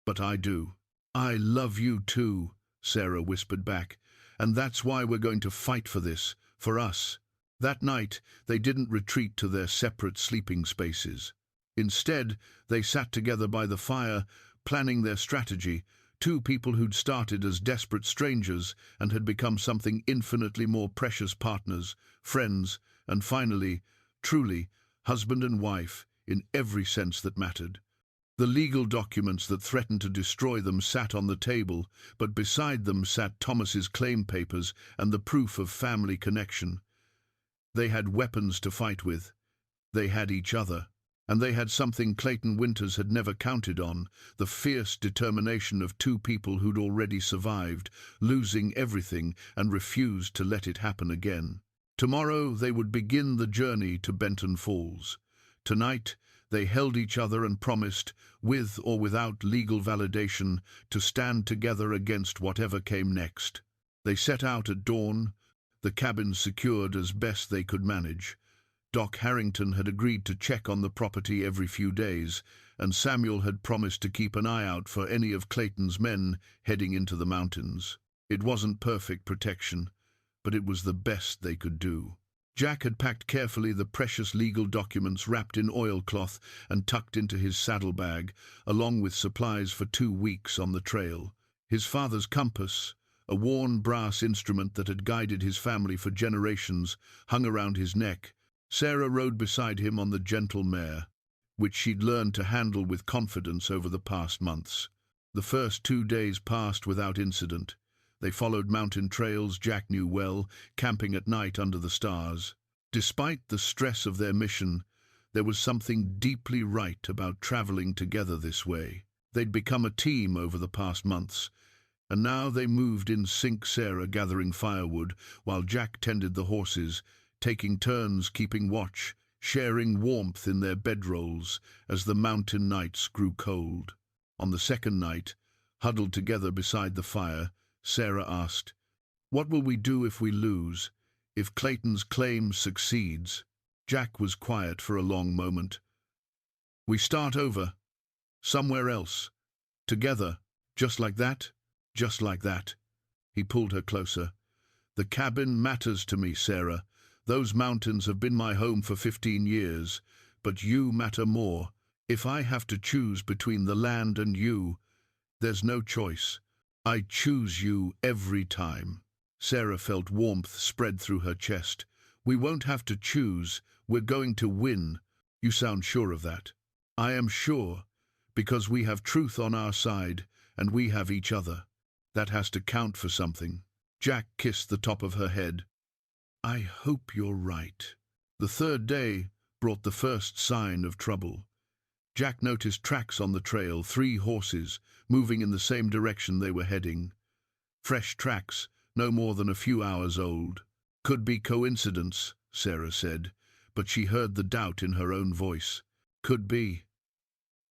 Speaker 1: but I do. I love you too, Sarah whispered back, and that's why we're going to fight for this, for us. That night, they didn't retreat to their separate sleeping spaces. Instead, they sat together by the fire, planning their strategy, two people who'd started as desperate strangers and had become something infinitely more precious partners, friends, and finally, truly, husband and wife in every sense that mattered. The legal documents that threatened to destroy them sat on the table, but beside them sat Thomas's claim papers and the proof of family connection. They had weapons to fight with. They had each other. And they had something Clayton Winters had never counted on, the fierce determination of two people who'd already survived, losing everything and refused to let it happen again. Tomorrow they would begin the journey to Benton Falls. Tonight they held each other and promised, with or without legal validation, to stand together against whatever came next. They set out at dawn, the cabin secured as best they could manage. Doc Harrington had agreed to check on the property every few days, and Samuel had promised to keep an eye out for any of Clayton's men heading into the mountains. It wasn't perfect protection, but it was the best they could do. Jack had packed carefully the precious legal documents wrapped in oilcloth and tucked into his saddlebag, along with supplies for 2 weeks on the trail. His father's compass, a worn brass instrument that had guided his family for generations, hung around his neck. Sarah rode beside him on the gentle mare, which she'd learned to handle with confidence over the past months. The first 2 days passed without incident. They followed mountain trails Jack knew well, camping at night under the stars. Despite the stress of their mission, there was something deeply right about traveling together this way. They'd become a team over the past months, and now they moved in sync, Sarah gathering firewood, while Jack tended the horses, taking turns keeping watch, sharing warmth in their bedrolls as the mountain nights grew cold. On the second night, huddled together beside the fire, Sarah asked, "What will we do if we lose? If Clayton's claim succeeds?" Jack was quiet for a long moment. "We start over. Somewhere else. Together. Just like that. Just like that." He pulled her closer. "The cabin matters to me, Sarah. Those mountains have been my home for 15 years. But you matter more. If I have to choose between the land and you, there's no choice. I choose you every time." Sarah felt warmth spread through her chest. "We won't have to choose. We're going to win." "You sound sure of that." "I am sure, because we have truth on our side, and we have each other. That has to count for something." Jack kissed the top of her head. "I hope you're right." The third day brought the first sign of trouble. Jack noticed tracks on the trail, 3 horses, moving in the same direction they were heading. Fresh tracks, no more than a few hours old. "Could be coincidence," Sarah said, but she heard the doubt in her own voice. "Could be."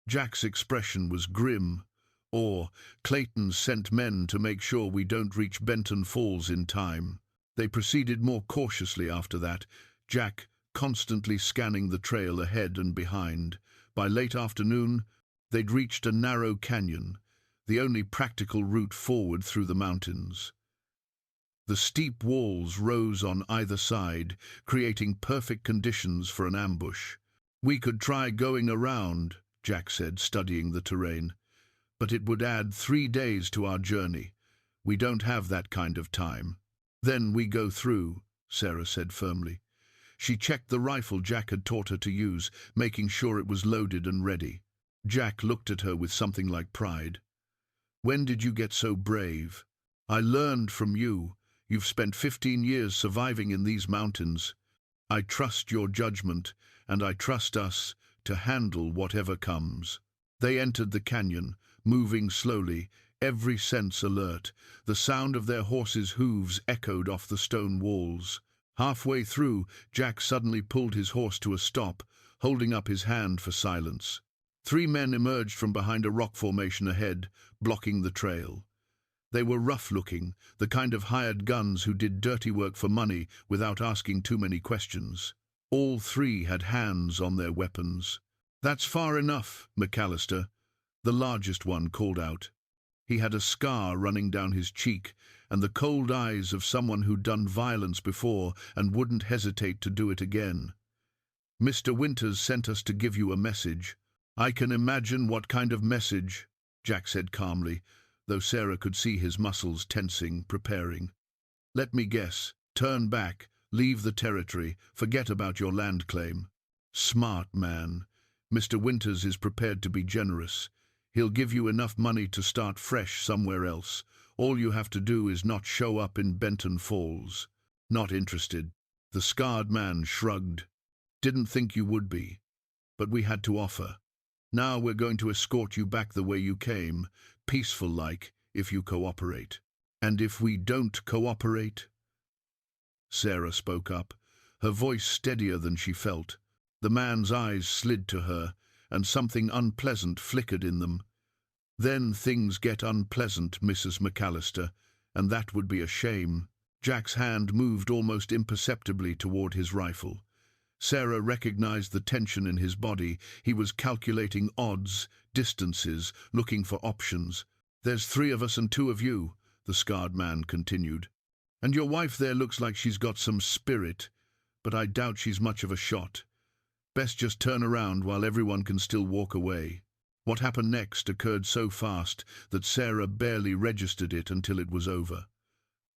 Speaker 1: Jack's expression was grim. Or, "Clayton sent men to make sure we don't reach Benton Falls in time." They proceeded more cautiously after that, Jack constantly scanning the trail ahead and behind. By late afternoon, they'd reached a narrow canyon, the only practical route forward through the mountains. The steep walls rose on either side, creating perfect conditions for an ambush. "We could try going around," Jack said, studying the terrain. "But it would add 3 days to our journey. We don't have that kind of time." "Then we go through," Sarah said firmly. She checked the rifle Jack had taught her to use, making sure it was loaded and ready. Jack looked at her with something like pride. "When did you get so brave?" "I learned from you. You've spent 15 years surviving in these mountains. I trust your judgment, and I trust us to handle whatever comes." They entered the canyon, moving slowly, every sense alert. The sound of their horses' hooves echoed off the stone walls. Halfway through, Jack suddenly pulled his horse to a stop, holding up his hand for silence. 3 men emerged from behind a rock formation ahead, blocking the trail. They were rough-looking, the kind of hired guns who did dirty work for money without asking too many questions. All 3 had hands on their weapons. "That's far enough, McCallister," the largest one called out. He had a scar running down his cheek, and the cold eyes of someone who'd done violence before and wouldn't hesitate to do it again. "Mr. Winters sent us to give you a message." "I can imagine what kind of message," Jack said calmly, though Sarah could see his muscles tensing, preparing. "Let me guess. Turn back, leave the territory, forget about your land claim." "Smart man. Mr. Winters is prepared to be generous. He'll give you enough money to start fresh somewhere else. All you have to do is not show up in Benton Falls." "Not interested." The scarred man shrugged. "Didn't think you would be. But we had to offer. Now we're going to escort you back the way you came, peaceful-like, if you cooperate." "And if we don't cooperate?" Sarah spoke up, her voice steadier than she felt. The man's eyes slid to her, and something unpleasant flickered in them. "Then things get unpleasant, Mrs. McCallister, and that would be a shame." Jack's hand moved almost imperceptibly toward his rifle. Sarah recognized the tension in his body. He was calculating odds, distances, looking for options. "There's 3 of us and 2 of you," the scarred man continued. "And your wife there looks like she's got some spirit, but I doubt she's much of a shot. Best just turn around while everyone can still walk away." What happened next occurred so fast that Sarah barely registered it until it was over.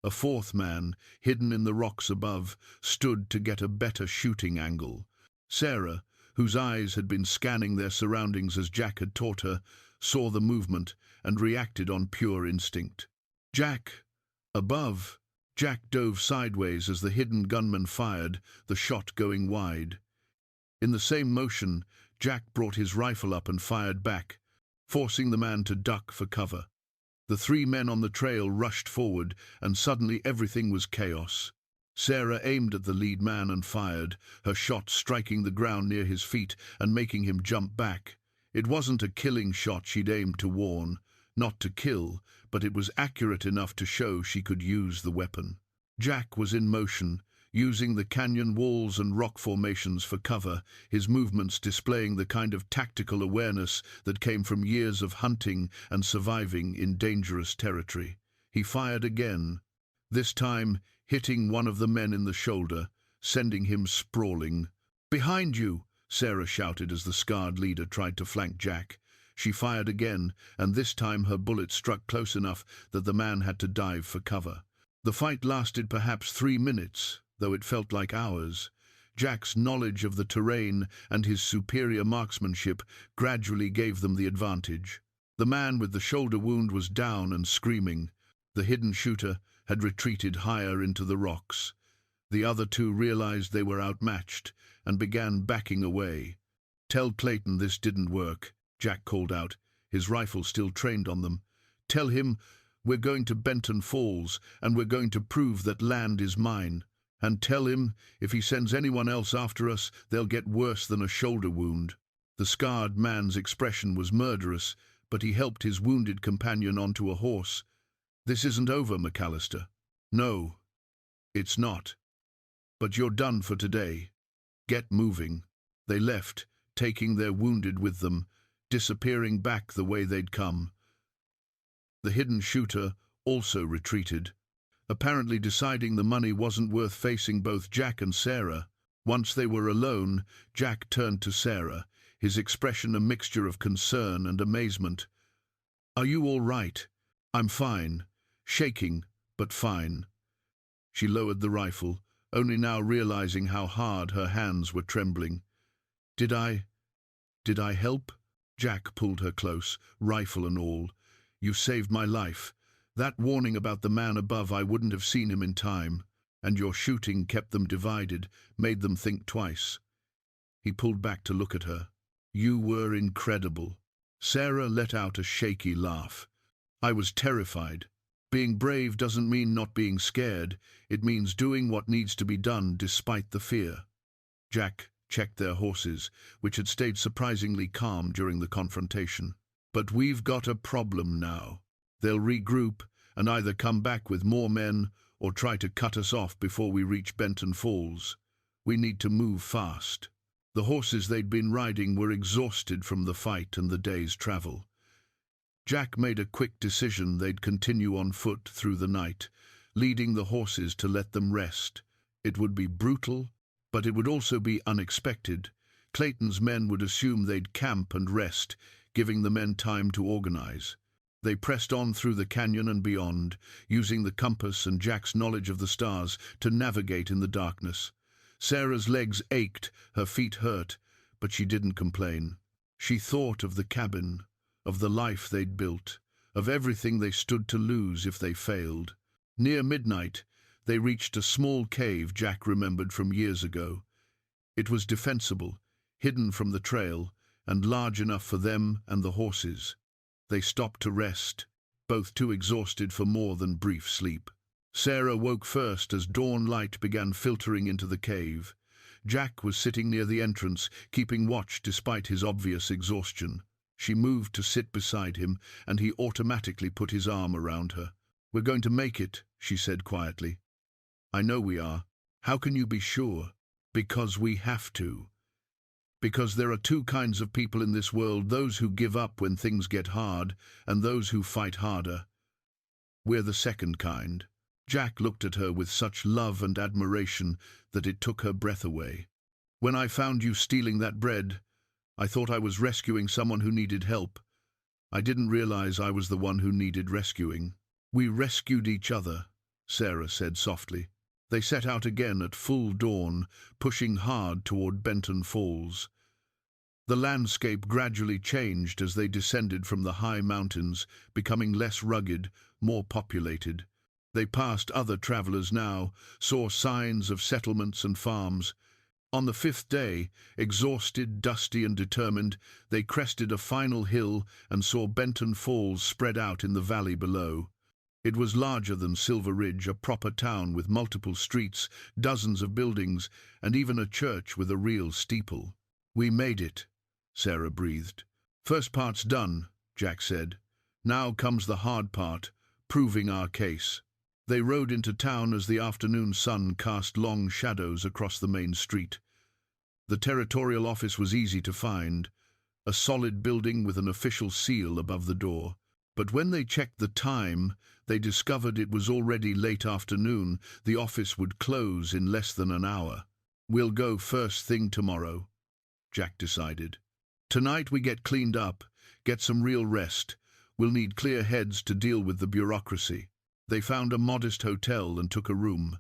Speaker 1: A 4th man, hidden in the rocks above, stood to get a better shooting angle. Sarah, whose eyes had been scanning their surroundings as Jack had taught her, saw the movement and reacted on pure instinct. Jack! Above! Jack dove sideways as the hidden gunman fired, the shot going wide. In the same motion, Jack brought his rifle up and fired back, forcing the man to duck for cover. The three men on the trail rushed forward, and suddenly everything was chaos. Sarah aimed at the lead man and fired, her shot striking the ground near his feet and making him jump back. It wasn't a killing shot she'd aimed to warn, not to kill, but it was accurate enough to show she could use the weapon. Jack was in motion, using the canyon walls and rock formations for cover, his movements displaying the kind of tactical awareness that came from years of hunting and surviving in dangerous territory. He fired again, this time hitting one of the men in the shoulder, sending him sprawling. "Behind you!" Sarah shouted as the scarred leader tried to flank Jack. She fired again, and this time her bullet struck close enough that the man had to dive for cover. The fight lasted perhaps 3 minutes, though it felt like hours. Jack's knowledge of the terrain and his superior marksmanship gradually gave them the advantage. The man with the shoulder wound was down and screaming. The hidden shooter had retreated higher into the rocks. The other two realized they were outmatched and began backing away. "Tell Clayton this didn't work," Jack called out, his rifle still trained on them. "Tell him we're going to Benton Falls and we're going to prove that land is mine. And tell him if he sends anyone else after us, they'll get worse than a shoulder wound." The scarred man's expression was murderous, but he helped his wounded companion onto a horse. "This isn't over, McCallister." "No, it's not. But you're done for today. Get moving." They left, taking their wounded with them, disappearing back the way they'd come. The hidden shooter also retreated, apparently deciding the money wasn't worth facing both Jack and Sarah. Once they were alone, Jack turned to Sarah, his expression a mixture of concern and amazement. "Are you all right?" "I'm fine. Shaking, but fine." She lowered the rifle, only now realizing how hard her hands were trembling. Did I help?" Jack pulled her close, rifle and all. "You saved my life. That warning about the man above, I wouldn't have seen him in time. And your shooting kept them divided, made them think twice." He pulled back to look at her. "You were incredible." Sarah let out a shaky laugh. "I was terrified. Being brave doesn't mean not being scared. It means doing what needs to be done despite the fear." Jack checked their horses, which had stayed surprisingly calm during the confrontation. "But we've got a problem now. They'll regroup and either come back with more men or try to cut us off before we reach Benton Falls. We need to move fast." The horses they'd been riding were exhausted from the fight and the day's travel. Jack made a quick decision they'd continue on foot through the night, leading the horses to let them rest. It would be brutal, but it would also be unexpected. Clayton's men would assume they'd camp and rest, giving the men time to organize. They pressed on through the canyon and beyond, using the compass and Jack's knowledge of the stars to navigate in the darkness. Sarah's legs ached, her feet hurt, but she didn't complain. She thought of the cabin, of the life they'd built, of everything they stood to lose if they failed. Near midnight, they reached a small cave Jack remembered from years ago. It was defensible, hidden from the trail, and large enough for them and the horses. They stopped to rest, both too exhausted for more than brief sleep. Sarah woke first as dawn light began filtering into the cave. Jack was sitting near the entrance, keeping watch despite his obvious exhaustion. She moved to sit beside him, and he automatically put his arm around her. "We're going to make it," she said quietly. "I know we are. How can you be sure?" "Because we have to. Because there are two kinds of people in this world, those who give up when things get hard, and those who fight harder. We're the second kind." Jack looked at her with such love and admiration that it took her breath away. "When I found you stealing that bread, I thought I was rescuing someone who needed help. I didn't realize I was the one who needed rescuing." "We rescued each other," Sarah said softly. They set out again at full dawn, pushing hard toward Benton Falls. The landscape gradually changed as they descended from the high mountains, becoming less rugged, more populated. They passed other travelers now, saw signs of settlements and farms. On the fifth day, exhausted, dusty and determined, they crested a final hill and saw Benton Falls spread out in the valley below. It was larger than Silver Ridge, a proper town with multiple streets, dozens of buildings, and even a church with a real steeple. "We made it," Sarah breathed. "First part's done," Jack said. "Now comes the hard part, proving our case." They rode into town as the afternoon sun cast long shadows across the main street. The territorial office was easy to find, a solid building with an official seal above the door. But when they checked the time, they discovered it was already late afternoon. The office would close in less than an hour. "We'll go first thing tomorrow," Jack decided. "Tonight we get cleaned up, get some real rest. We'll need clear heads to deal with the bureaucracy." They found a modest hotel and took a room.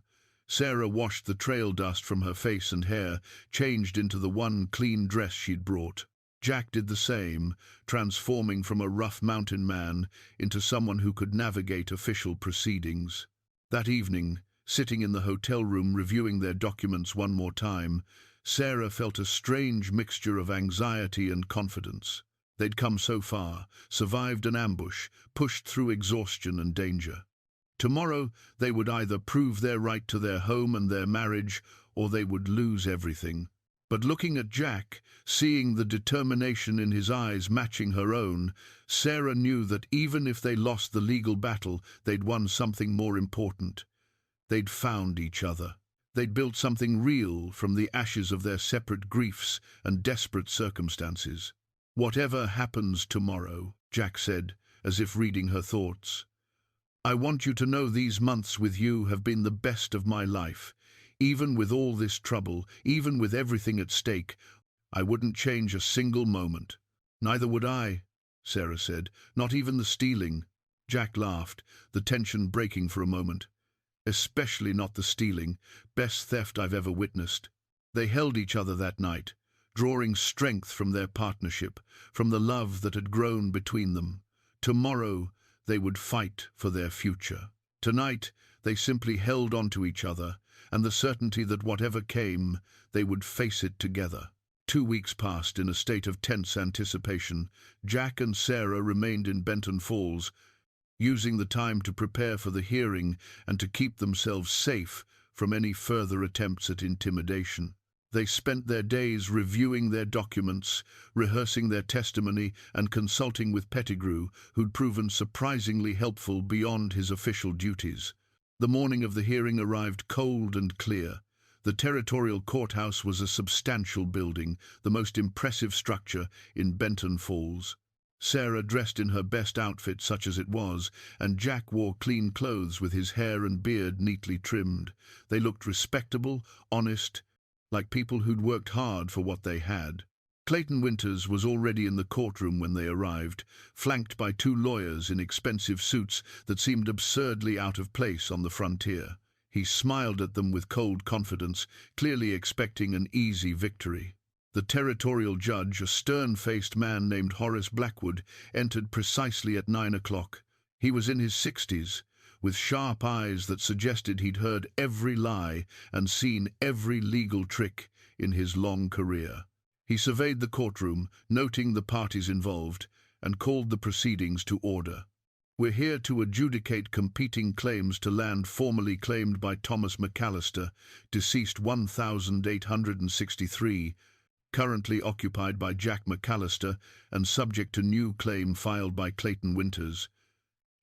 Speaker 1: Sarah washed the trail dust from her face and hair, changed into the one clean dress she'd brought. Jack did the same, transforming from a rough mountain man into someone who could navigate official proceedings. That evening, sitting in the hotel room reviewing their documents one more time, Sarah felt a strange mixture of anxiety and confidence. They'd come so far, survived an ambush, pushed through exhaustion and danger. Tomorrow they would either prove their right to their home and their marriage, or they would lose everything. But looking at Jack, seeing the determination in his eyes matching her own, Sarah knew that even if they lost the legal battle, they'd won something more important. They'd found each other. They'd built something real from the ashes of their separate griefs and desperate circumstances. "Whatever happens tomorrow," Jack said, as if reading her thoughts, "I want you to know these months with you have been the best of my life. Even with all this trouble, even with everything at stake, I wouldn't change a single moment." "Neither would I," Sarah said. "Not even the stealing." Jack laughed, the tension breaking for a moment. "Especially not the stealing. Best theft I've ever witnessed." They held each other that night, drawing strength from their partnership, from the love that had grown between them. Tomorrow they would fight for their future. Tonight they simply held on to each other, and the certainty that whatever came, they would face it together. 2 weeks passed in a state of tense anticipation. Jack and Sarah remained in Benton Falls, using the time to prepare for the hearing and to keep themselves safe from any further attempts at intimidation. They spent their days reviewing their documents, rehearsing their testimony, and consulting with Pettigrew, who'd proven surprisingly helpful beyond his official duties. The morning of the hearing arrived cold and clear. The territorial courthouse was a substantial building, the most impressive structure in Benton Falls. Sarah dressed in her best outfit, such as it was, and Jack wore clean clothes with his hair and beard neatly trimmed. They looked respectable, honest, like people who'd worked hard for what they had. Clayton Winters was already in the courtroom when they arrived, flanked by 2 lawyers in expensive suits that seemed absurdly out of place on the frontier. He smiled at them with cold confidence, clearly expecting an easy victory. The territorial judge, a stern-faced man named Horace Blackwood, entered precisely at 9 o'clock. He was in his 60s, with sharp eyes that suggested he'd heard every lie and seen every legal trick in his long career. He surveyed the courtroom, noting the parties involved, and called the proceedings to order. "We're here to adjudicate competing claims to land formerly claimed by Thomas McCallister, deceased 1863, currently occupied by Jack McCallister and subject to new claim filed by Clayton Winters."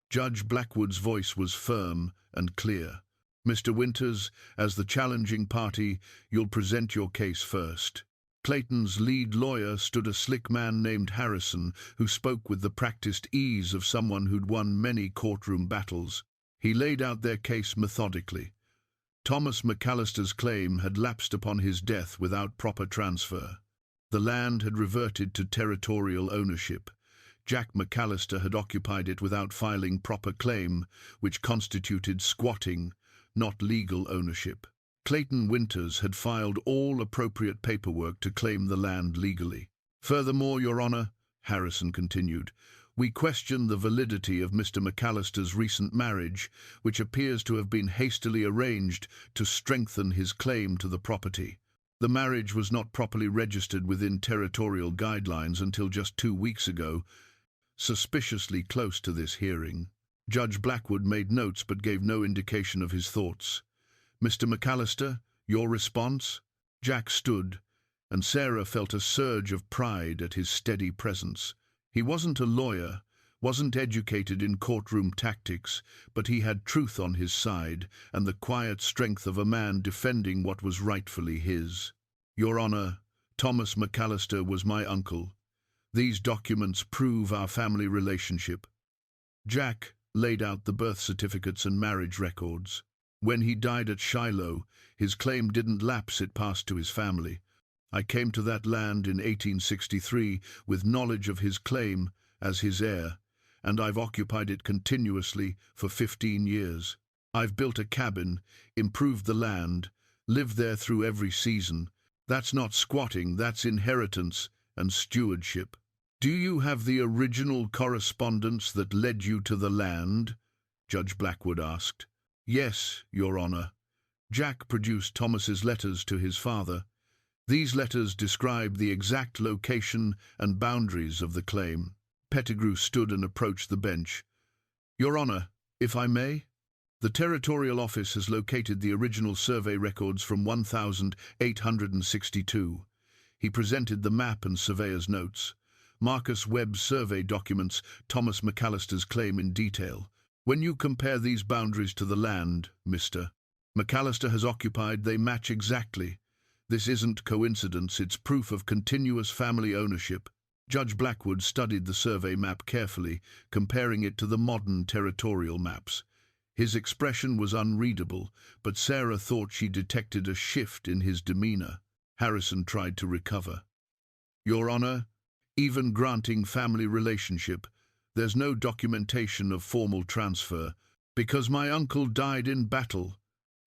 Speaker 1: Judge Blackwood's voice was firm and clear. "Mr. Winters, as the challenging party, you'll present your case first." Clayton's lead lawyer stood a slick man named Harrison, who spoke with the practiced ease of someone who'd won many courtroom battles. He laid out their case methodically. Thomas McCallister's claim had lapsed upon his death without proper transfer. The land had reverted to territorial ownership. Jack McCallister had occupied it without filing proper claim, which constituted squatting, not legal ownership. Clayton Winters had filed all appropriate paperwork to claim the land legally. Furthermore, Your Honor, Harrison continued, we question the validity of Mr. McCallister's recent marriage, which appears to have been hastily arranged to strengthen his claim to the property. The marriage was not properly registered within territorial guidelines until just 2 weeks ago, suspiciously close to this hearing. Judge Blackwood made notes but gave no indication of his thoughts. Mr. McCallister, your response? Jack stood, and Sarah felt a surge of pride at his steady presence. He wasn't a lawyer, wasn't educated in courtroom tactics, but he had truth on his side and the quiet strength of a man defending what was rightfully his. Your Honor, Thomas McCallister was my uncle. These documents prove our family relationship. Jack laid out the birth certificates and marriage records. When he died at Shiloh, his claim didn't lapse, it passed to his family. I came to that land in 1863 with knowledge of his claim as his heir, and I've occupied it continuously for 15 years. I've built a cabin, improved the land, lived there through every season. That's not squatting, that's inheritance and stewardship. Do you have the original correspondence that led you to the land? Judge Blackwood asked. Yes, Your Honor. Jack produced Thomas's letters to his father. These letters describe the exact location and boundaries of the claim. Pettigrew stood and approached the bench. Your Honor, if I may? The Territorial Office has located the original survey records from 1862. He presented the map and surveyor's notes. Marcus Webb's survey documents Thomas McCallister's claim in detail. When you compare these boundaries to the land, Mr. McCallister has occupied, they match exactly. This isn't coincidence, it's proof of continuous family ownership. Judge Blackwood studied the survey map carefully, comparing it to the modern territorial maps. His expression was unreadable, but Sarah thought she detected a shift in his demeanor. Harrison tried to recover. Your Honor, even granting family relationship, there's no documentation of formal transfer. Because my uncle died in battle,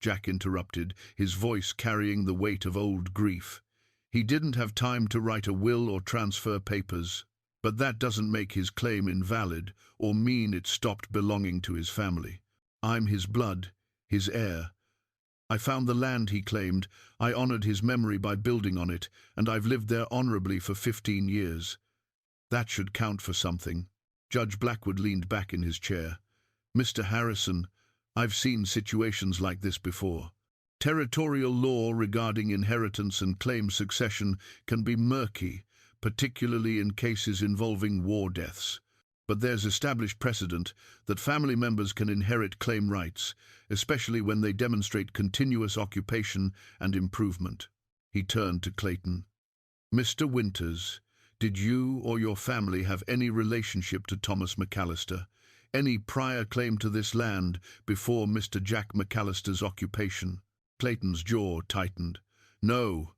Speaker 1: Jack interrupted, his voice carrying the weight of old grief. He didn't have time to write a will or transfer papers, but that doesn't make his claim invalid or mean it stopped belonging to his family. I'm his blood, his heir. I found the land he claimed, I honored his memory by building on it, and I've lived there honorably for 15 years. That should count for something. Judge Blackwood leaned back in his chair. Mr. Harrison, I've seen situations like this before. Territorial law regarding inheritance and claim succession can be murky, particularly in cases involving war deaths. But there's established precedent that family members can inherit claim rights, especially when they demonstrate continuous occupation and improvement. He turned to Clayton. Mr. Winters, did you or your family have any relationship to Thomas McCallister? Any prior claim to this land before Mr. Jack McCallister's occupation? Clayton's jaw tightened. No,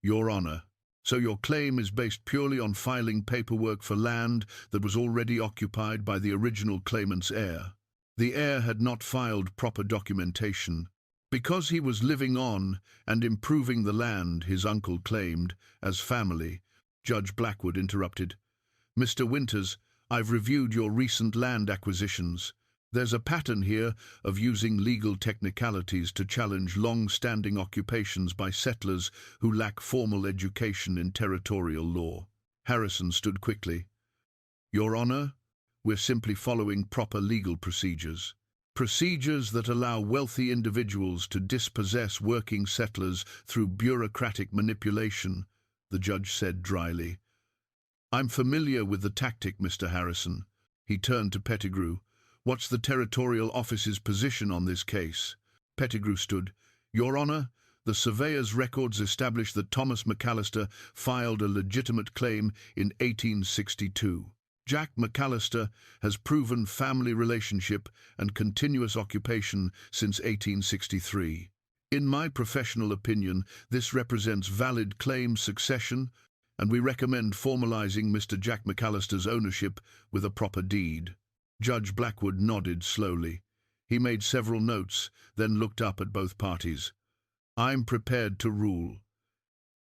Speaker 1: Your Honor. So your claim is based purely on filing paperwork for land that was already occupied by the original claimant's heir. The heir had not filed proper documentation. Because he was living on and improving the land his uncle claimed as family, Judge Blackwood interrupted. Mr. Winters, I've reviewed your recent land acquisitions. There's a pattern here of using legal technicalities to challenge long-standing occupations by settlers who lack formal education in territorial law. Harrison stood quickly. Your Honor, we're simply following proper legal procedures. Procedures that allow wealthy individuals to dispossess working settlers through bureaucratic manipulation, the judge said dryly. I'm familiar with the tactic, Mr. Harrison. He turned to Pettigrew. What's the Territorial Office's position on this case? Pettigrew stood. Your Honor, the surveyor's records establish that Thomas McCallister filed a legitimate claim in 1862. Jack McCallister has proven family relationship and continuous occupation since 1863. In my professional opinion, this represents valid claim succession, and we recommend formalizing Mr. Jack McCallister's ownership with a proper deed. Judge Blackwood nodded slowly. He made several notes, then looked up at both parties. I'm prepared to rule.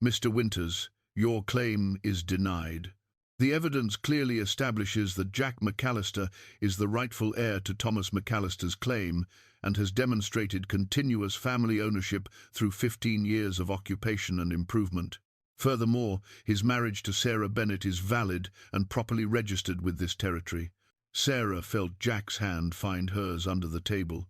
Speaker 1: Mr. Winters, Your claim is denied. The evidence clearly establishes that Jack McCallister is the rightful heir to Thomas McCallister's claim and has demonstrated continuous family ownership through 15 years of occupation and improvement. Furthermore, his marriage to Sarah Bennett is valid and properly registered with this territory. Sarah felt Jack's hand find hers under the table,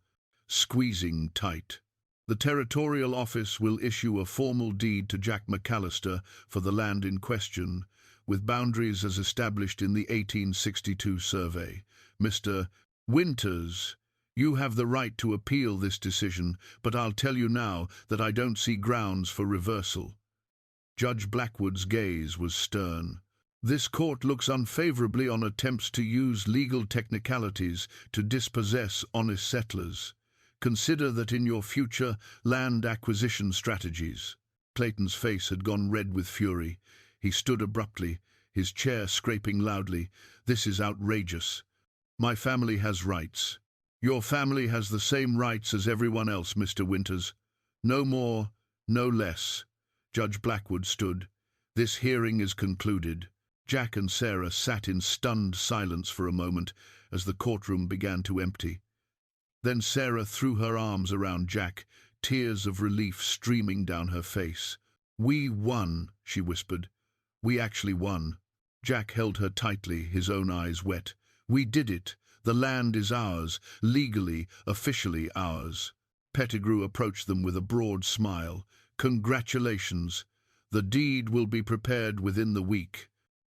Speaker 1: squeezing tight. The territorial office will issue a formal deed to Jack McCallister for the land in question, with boundaries as established in the 1862 survey. Mr. Winters, you have the right to appeal this decision, but I'll tell you now that I don't see grounds for reversal. Judge Blackwood's gaze was stern. This court looks unfavorably on attempts to use legal technicalities to dispossess honest settlers. Consider that in your future land acquisition strategies. Clayton's face had gone red with fury. He stood abruptly, his chair scraping loudly. This is outrageous. My family has rights. Your family has the same rights as everyone else, Mr. Winters. No more, no less. Judge Blackwood stood. This hearing is concluded. Jack and Sarah sat in stunned silence for a moment as the courtroom began to empty. Then Sarah threw her arms around Jack, tears of relief streaming down her face. We won, she whispered. We actually won. Jack held her tightly, his own eyes wet. We did it. The land is ours, legally, officially ours. Pettigrew approached them with a broad smile. Congratulations. The deed will be prepared within the week.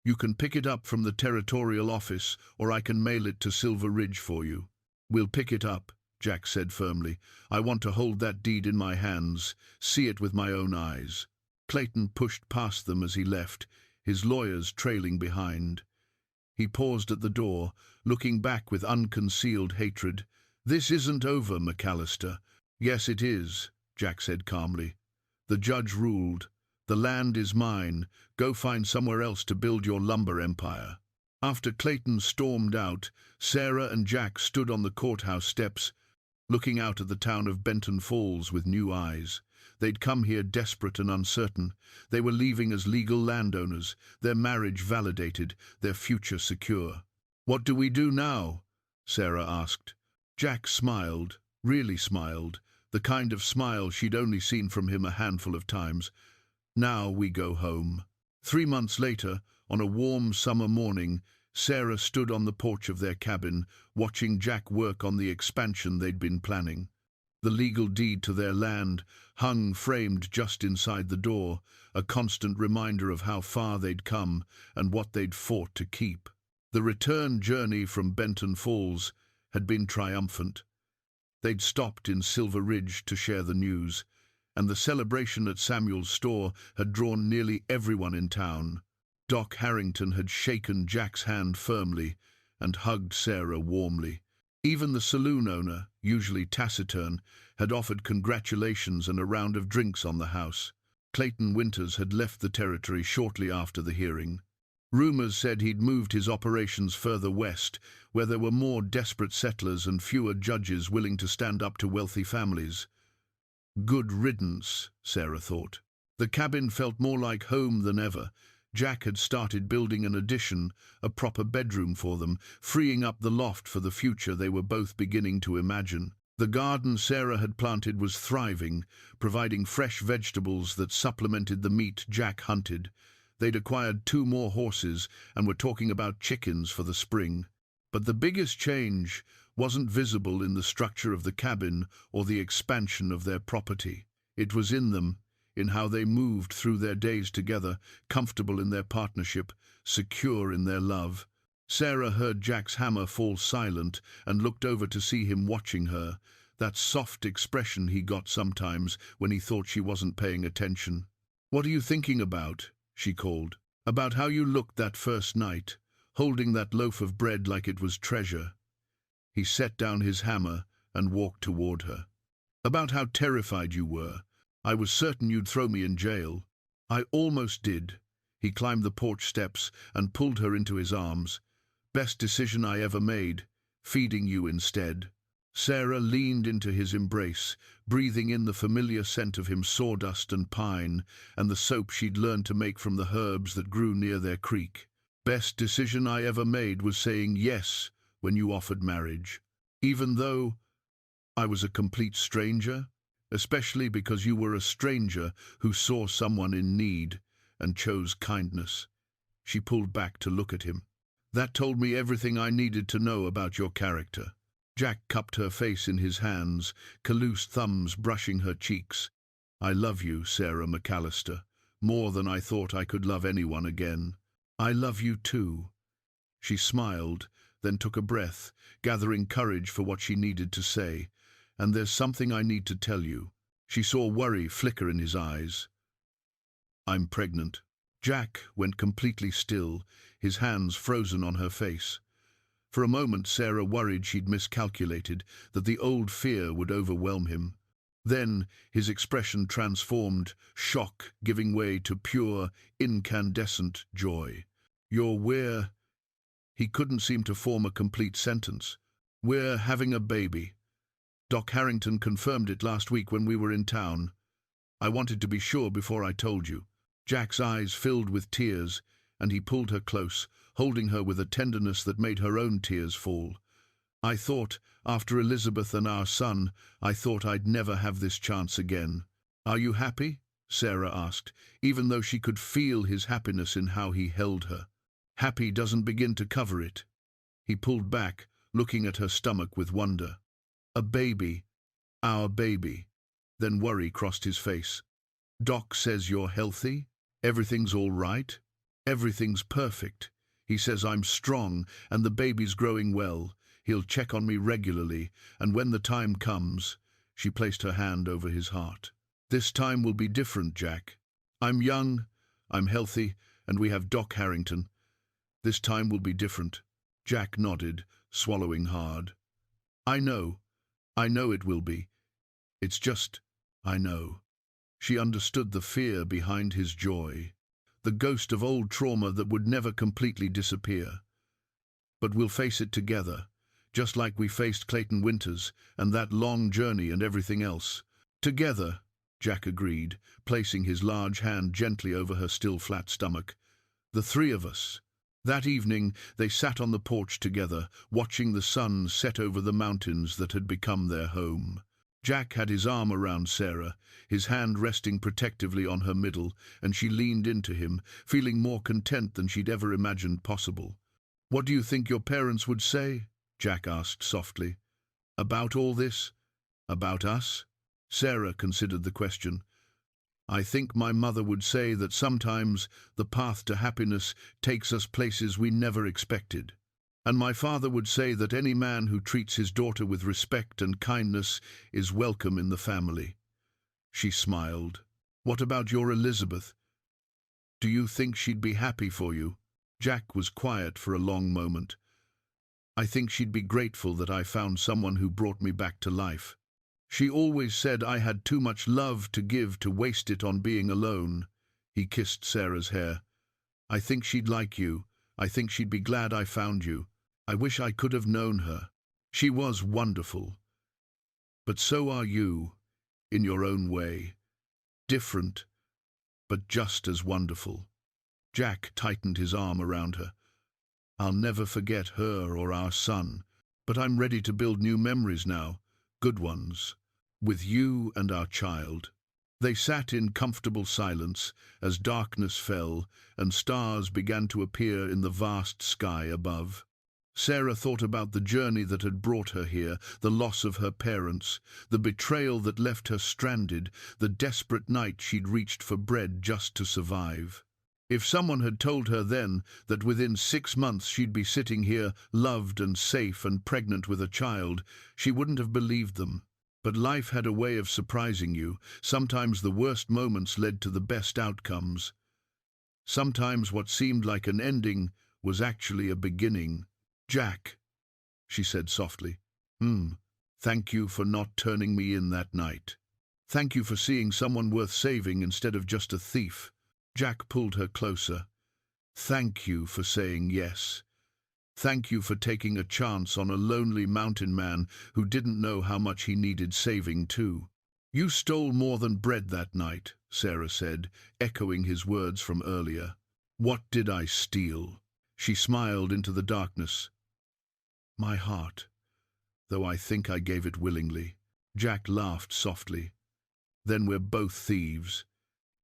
Speaker 1: You can pick it up from the territorial office, or I can mail it to Silver Ridge for you. We'll pick it up, Jack said firmly. I want to hold that deed in my hands, see it with my own eyes. Clayton pushed past them as he left, his lawyers trailing behind. He paused at the door, looking back with unconcealed hatred. This isn't over, McCallister. Yes, it is, Jack said calmly. The judge ruled. The land is mine. Go find somewhere else to build your lumber empire. After Clayton stormed out, Sarah and Jack stood on the courthouse steps, looking out at the town of Benton Falls with new eyes. They'd come here desperate and uncertain. They were leaving as legal landowners, their marriage validated, their future secure. What do we do now? Sarah asked. Jack smiled, really smiled, the kind of smile she'd only seen from him a handful of times. Now we go home. 3 months later, on a warm summer morning, Sarah stood on the porch of their cabin, watching Jack work on the expansion they'd been planning. The legal deed to their land hung framed just inside the door, a constant reminder of how far they'd come and what they'd fought to keep. The return journey from Benton Falls had been triumphant. They'd stopped in Silver Ridge to share the news, and the celebration at Samuel's store had drawn nearly everyone in town. Doc Harrington had shaken Jack's hand firmly and hugged Sarah warmly. Even the saloon owner, usually taciturn, had offered congratulations and a round of drinks on the house. Clayton Winters had left the territory shortly after the hearing. Rumors said he'd moved his operations further west, where there were more desperate settlers and fewer judges willing to stand up to wealthy families. Good riddance, Sarah thought. The cabin felt more like home than ever. Jack had started building an addition, a proper bedroom for them, freeing up the loft for the future they were both beginning to imagine. The garden Sarah had planted was thriving, providing fresh vegetables that supplemented the meat Jack hunted. They'd acquired 2 more horses and were talking about chickens for the spring. But the biggest change wasn't visible in the structure of the cabin or the expansion of their property. It was in them, in how they moved through their days together, comfortable in their partnership, secure in their love. Sarah heard Jack's hammer fall silent and looked over to see him watching her, that soft expression he got sometimes when he thought she wasn't paying attention. "What are you thinking about?" she called. "About how you looked that first night, holding that loaf of bread like it was treasure." He set down his hammer and walked toward her. "About how terrified you were. I was certain you'd throw me in jail. I almost did." He climbed the porch steps and pulled her into his arms. "Best decision I ever made, feeding you instead." Sarah leaned into his embrace, breathing in the familiar scent of him, sawdust and pine, and the soap she'd learned to make from the herbs that grew near their creek. Best decision I ever made was saying yes when you offered marriage. Even though I was a complete stranger, especially because you were a stranger who saw someone in need and chose kindness. She pulled back to look at him. That told me everything I needed to know about your character. Jack cupped her face in his hands, callous thumbs brushing her cheeks. I love you, Sarah McCallister, more than I thought I could love anyone again. I love you too. She smiled, then took a breath, gathering courage for what she needed to say. And there's something I need to tell you. She saw worry flicker in his eyes. I'm pregnant. Jack went completely still, his hands frozen on her face. For a moment Sarah worried she'd miscalculated, that the old fear would overwhelm him. Then his expression transformed, shock giving way to pure, incandescent joy. We're... He couldn't seem to form a complete sentence. We're having a baby. Doc Harrington confirmed it last week when we were in town. I wanted to be sure before I told you. Jack's eyes filled with tears, and he pulled her close, holding her with a tenderness that made her own tears fall. I thought, after Elizabeth and our son, I thought I'd never have this chance again. Are you happy? Sarah asked, even though she could feel his happiness in how he held her. Happy doesn't begin to cover it. He pulled back, looking at her stomach with wonder. A baby. Our baby. Then worry crossed his face. Doc says you're healthy? Everything's all right? Everything's perfect. He says I'm strong and the baby's growing well. He'll check on me regularly, and when the time comes... She placed her hand over his heart. This time will be different, Jack. I'm young, I'm healthy, and we have Doc Harrington. This time will be different. Jack nodded, swallowing hard. I know it will be. It's just, I know. She understood the fear behind his joy, the ghost of old trauma that would never completely disappear. But we'll face it together, just like we faced Clayton Winters and that long journey and everything else. Together, Jack agreed, placing his large hand gently over her still flat stomach. The three of us. That evening they sat on the porch together, watching the sun set over the mountains that had become their home. Jack had his arm around Sarah, his hand resting protectively on her middle, and she leaned into him, feeling more content than she'd ever imagined possible. What do you think your parents would say? Jack asked softly. About all this? About us? Sarah considered the question. I think my mother would say that sometimes the path to happiness takes us places we never expected. And my father would say that any man who treats his daughter with respect and kindness is welcome in the family. She smiled. What about your Elizabeth? Do you think she'd be happy for you? Jack was quiet for a long moment. I think she'd be grateful that I found someone who brought me back to life. She always said I had too much love to give to waste it on being alone. He kissed Sarah's hair. I think she'd like you. I think she'd be glad I found you. I wish I could have known her. She was wonderful. But so are you, in your own way. Different, but just as wonderful. Jack tightened his arm around her. I'll never forget her or our son, but I'm ready to build new memories now, good ones, with you and our child. They sat in comfortable silence as darkness fell and stars began to appear in the vast sky above. Sarah thought about the journey that had brought her here, the loss of her parents, the betrayal that left her stranded, the desperate night she'd reached for bread just to survive. If someone had told her then that within 6 months she'd be sitting here, loved and safe and pregnant with a child, she wouldn't have believed them. But life had a way of surprising you. Sometimes the worst moments led to the best outcomes. Sometimes what seemed like an ending was actually a beginning. Jack, she said softly. Thank you for not turning me in that night. Thank you for seeing someone worth saving instead of just a thief. Jack pulled her closer. Thank you for saying yes. Thank you for taking a chance on a lonely mountain man who didn't know how much he needed saving too. You stole more than bread that night, Sarah said, echoing his words from earlier. What did I steal? She smiled into the darkness. My heart, though I think I gave it willingly. Jack laughed softly. Then we're both thieves.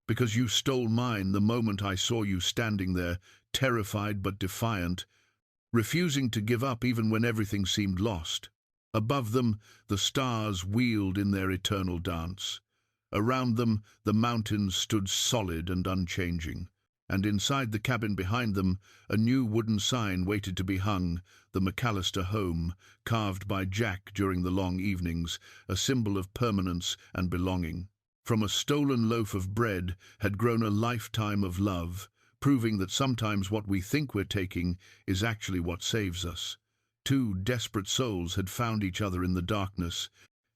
Speaker 1: Because you stole mine the moment I saw you standing there, terrified but defiant, refusing to give up even when everything seemed lost. Above them, the stars wheeled in their eternal dance. Around them, the mountains stood solid and unchanging. And inside the cabin behind them, a new wooden sign waited to be hung, the McCallister home, carved by Jack during the long evenings, a symbol of permanence and belonging. From a stolen loaf of bread had grown a lifetime of love, proving that sometimes what we think we're taking is actually what saves us. Two desperate souls had found each other in the darkness,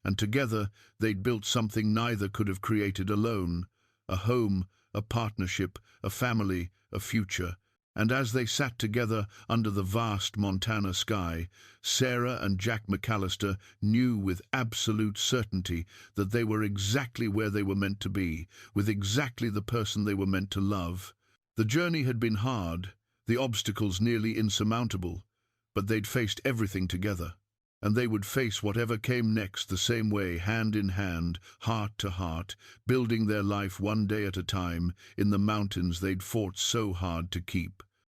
Speaker 1: and together they'd built something neither could have created alone, a home, a partnership, a family, a future. And as they sat together under the vast Montana sky, Sarah and Jack McCallister knew with absolute certainty that they were exactly where they were meant to be, with exactly the person they were meant to love. The journey had been hard, the obstacles nearly insurmountable, but they'd faced everything together. And they would face whatever came next the same way, hand in hand, heart to heart, building their life one day at a time in the mountains they'd fought so hard to keep.